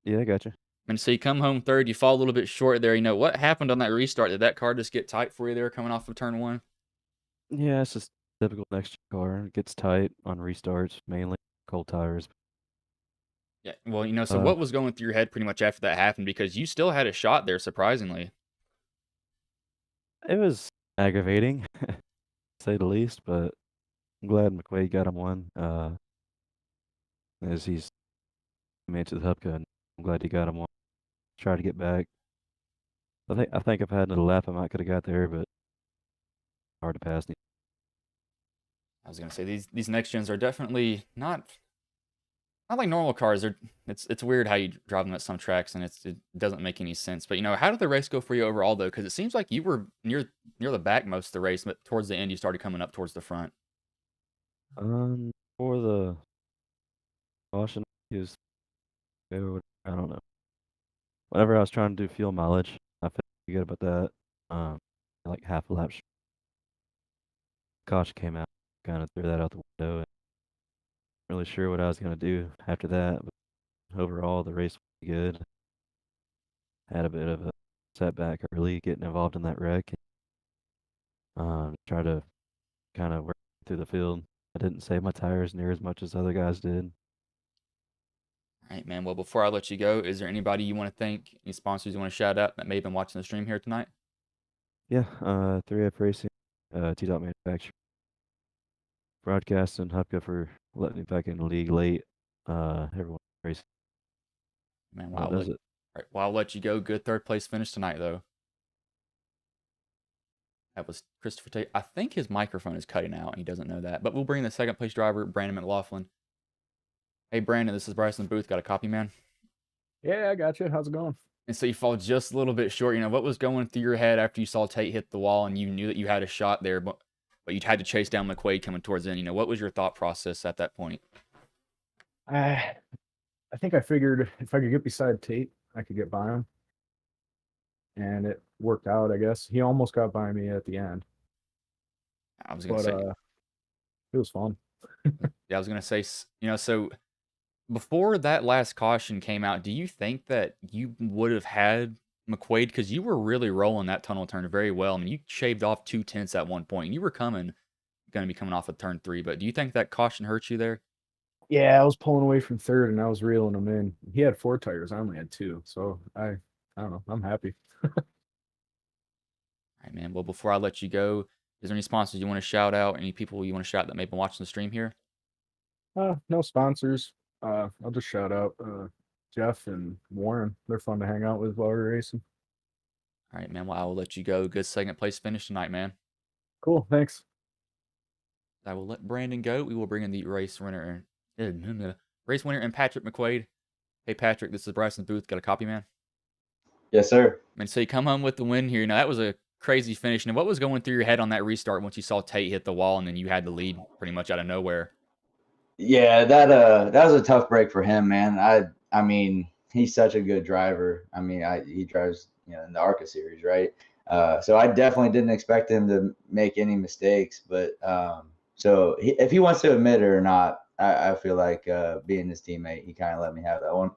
H: Yeah, I got you.
D: And so you come home third, you fall a little bit short there. You know, what happened on that restart? Did that car just get tight for you there coming off of turn 1?
H: Yeah, it's just typical next car. It gets tight on restarts, mainly cold tires.
D: Yeah, well, you know, so what was going through your head pretty much after that happened? Because you still had a shot there, surprisingly.
H: It was aggravating, to say the least, but I'm glad McQuaid got him one. As he's made to the Hupka, and I'm glad he got him one. Try to get back. I think if I had another lap, I might could have got there, but hard to pass.
D: I was gonna say these next gens are definitely not like normal cars. It's weird how you drive them at some tracks, and it doesn't make any sense. But you know, how did the race go for you overall though? Because it seems like you were near the back most of the race, but towards the end you started coming up towards the front.
H: For the caution, he was, I don't know. Whenever I was trying to do fuel mileage, I felt pretty good about that. Like half a lap. Caution came out, kind of threw that out the window. And really sure what I was going to do after that. But overall, the race was good. Had a bit of a setback early getting involved in that wreck. Try to kind of work through the field. I didn't save my tires near as much as other guys did.
D: All right, man. Well, before I let you go, is there anybody you want to thank, any sponsors you want to shout out that may have been watching the stream here tonight?
H: Yeah, 3F Racing, T-Dot Manufacturing, Broadcast, and Hupka for letting me back in the league late. Everyone racing.
D: Man, wow.
H: Does it?
D: All right, well, I'll let you go. Good third place finish tonight, though. That was Christopher Tate. I think his microphone is cutting out, and he doesn't know that. But we'll bring in the second place driver, Brandon McLaughlin. Hey, Brandon, this is Bryson Booth. Got a copy, man?
I: Yeah, I got you. How's it going?
D: And so you fall just a little bit short. You know, what was going through your head after you saw Tate hit the wall and you knew that you had a shot there, but you'd had to chase down McQuaid coming towards the end? You know, what was your thought process at that point?
I: I think I figured if I could get beside Tate, I could get by him. and it worked out. I guess he almost got by me at the end,
D: I was gonna
I: but
D: say,
I: it was fun.
D: yeah, I was gonna say, so before that last caution came out, do you think that you would have had McQuaid? Because you were really rolling that tunnel turn very well. I mean, you shaved off 2/10 at one point, and you were going to be coming off of turn 3. But do you think that caution hurt you there?
I: Yeah, I was pulling away from third, and I was reeling him in. He had 4 tires. I only had 2, so I don't know. I'm happy.
D: All right, man. Well, before I let you go, is there any sponsors you want to shout out? Any people you want to shout that may have been watching the stream here?
I: No sponsors. I'll just shout out Jeff and Warren. They're fun to hang out with while we're racing.
D: All right, man. Well, I will let you go. Good second place finish tonight, man.
I: Cool. Thanks.
D: I will let Brandon go. We will bring in the race winner and Patrick McQuaid. Hey, Patrick, this is Bryson Booth. Got a copy, man?
J: Yes, sir.
D: And so you come home with the win here. Now, that was a crazy finish. And what was going through your head on that restart once you saw Tate hit the wall and then you had the lead pretty much out of nowhere?
J: Yeah, that was a tough break for him, man. I mean, he's such a good driver. I mean, he drives, in the ARCA series, right? So I definitely didn't expect him to make any mistakes. But so if he wants to admit it or not, I feel like being his teammate, he kind of let me have that one.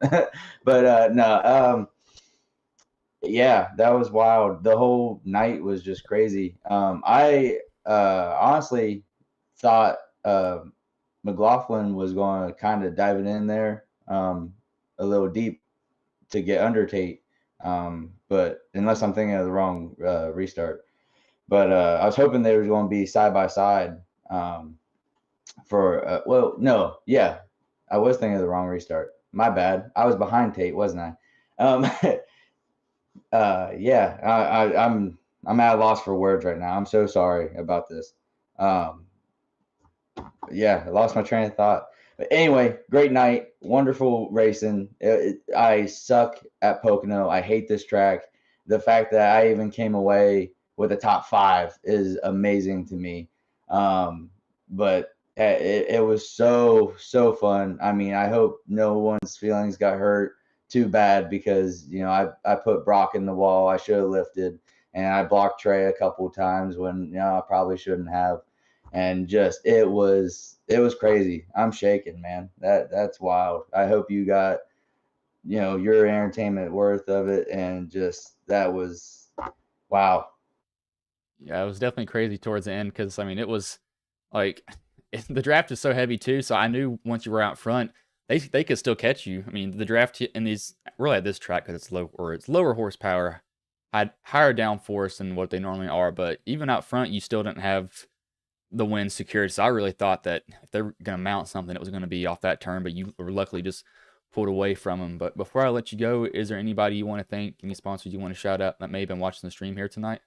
J: But no, yeah, that was wild. The whole night was just crazy. I honestly thought McLaughlin was going to kind of dive it in there a little deep to get under Tate. But unless I'm thinking of the wrong restart. But I was hoping they were going to be side by side for no, yeah, I was thinking of the wrong restart. My bad. I was behind Tate, wasn't I? Yeah, I'm at a loss for words right now. I'm so sorry about this. Yeah, I lost my train of thought. But anyway, great night, wonderful racing. I suck at Pocono. I hate this track. The fact that I even came away with a top 5 is amazing to me. But it was so fun. I mean, I hope no one's feelings got hurt too bad because I put Brock in the wall. I should have lifted, and I blocked Trey a couple of times when I probably shouldn't have. And just it was crazy. I'm shaking, man. That's wild. I hope you got your entertainment worth of it, and just that was wow.
D: Yeah, it was definitely crazy towards the end because, I mean, it was like the draft is so heavy too. So I knew once you were out front, they could still catch you. I mean, the draft in these really at this track because it's lower horsepower, had higher downforce than what they normally are. But even out front, you still didn't have the win secured. So I really thought that if they were going to mount something, it was going to be off that turn. But you were luckily just pulled away from them. But before I let you go, is there anybody you want to thank? Any sponsors you want to shout out that may have been watching the stream here tonight?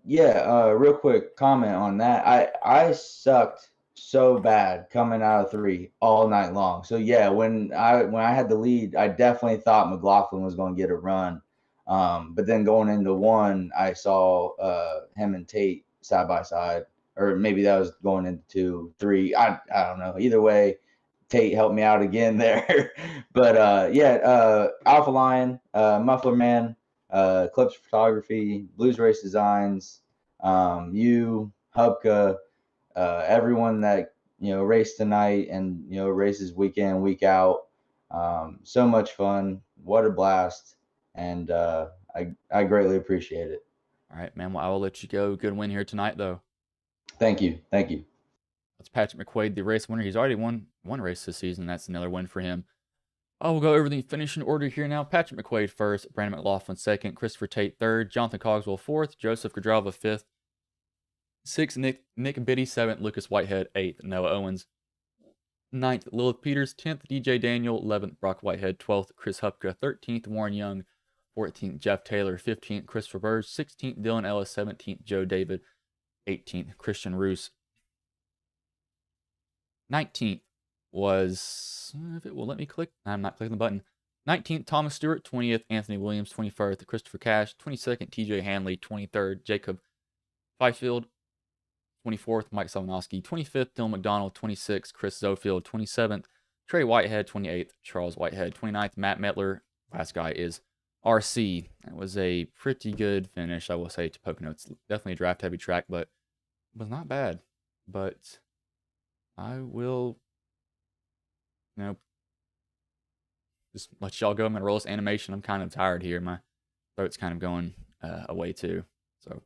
J: Yeah, real quick comment on that. I sucked so bad coming out of 3 all night long. So yeah, when I had the lead, I definitely thought McLaughlin was going to get a run. But then going into 1, I saw him and Tate side by side, or maybe that was going into 2, 3. I don't know. Either way, Tate helped me out again there. But yeah, Alpha Lion, Muffler Man, Clips Photography, Blues Race Designs, you, Hubka, everyone that raced tonight and races week in, week out. So much fun. What a blast. And I greatly appreciate it.
D: All right, man. Well, I will let you go. Good win here tonight, though.
J: Thank you.
D: That's Patrick McQuaid, the race winner. He's already won one race this season. That's another win for him. I will go over the finishing order here now. Patrick McQuaid first, Brandon McLaughlin second, Christopher Tate third, Jonathan Cogswell fourth, Joseph Gadrava fifth, sixth, Nick Biddy seventh, Lucas Whitehead eighth, Noah Owens ninth, Lilith Peters 10th, DJ Daniel 11th, Brock Whitehead 12th, Chris Hupka 13th, Warren Young 14th, Jeff Taylor 15th, Christopher Burge 16th, Dylan Ellis 17th, Joe David 18th, Christian Roos 19th was, if it will let me click, I'm not clicking the button. 19th, Thomas Stewart. 20th, Anthony Williams. 21st, Christopher Cash. 22nd, TJ Hanley. 23rd, Jacob Fifield. 24th, Mike Savanowski. 25th, Dylan McDonald. 26th, Chris Zofield. 27th, Trey Whitehead. 28th, Charles Whitehead. 29th, Matt Metler. Last guy is RC. That was a pretty good finish, I will say, to Pocono. It's definitely a draft-heavy track, but it was not bad. But I will, just let y'all go. I'm going to roll this animation. I'm kind of tired here. My throat's kind of going away too. So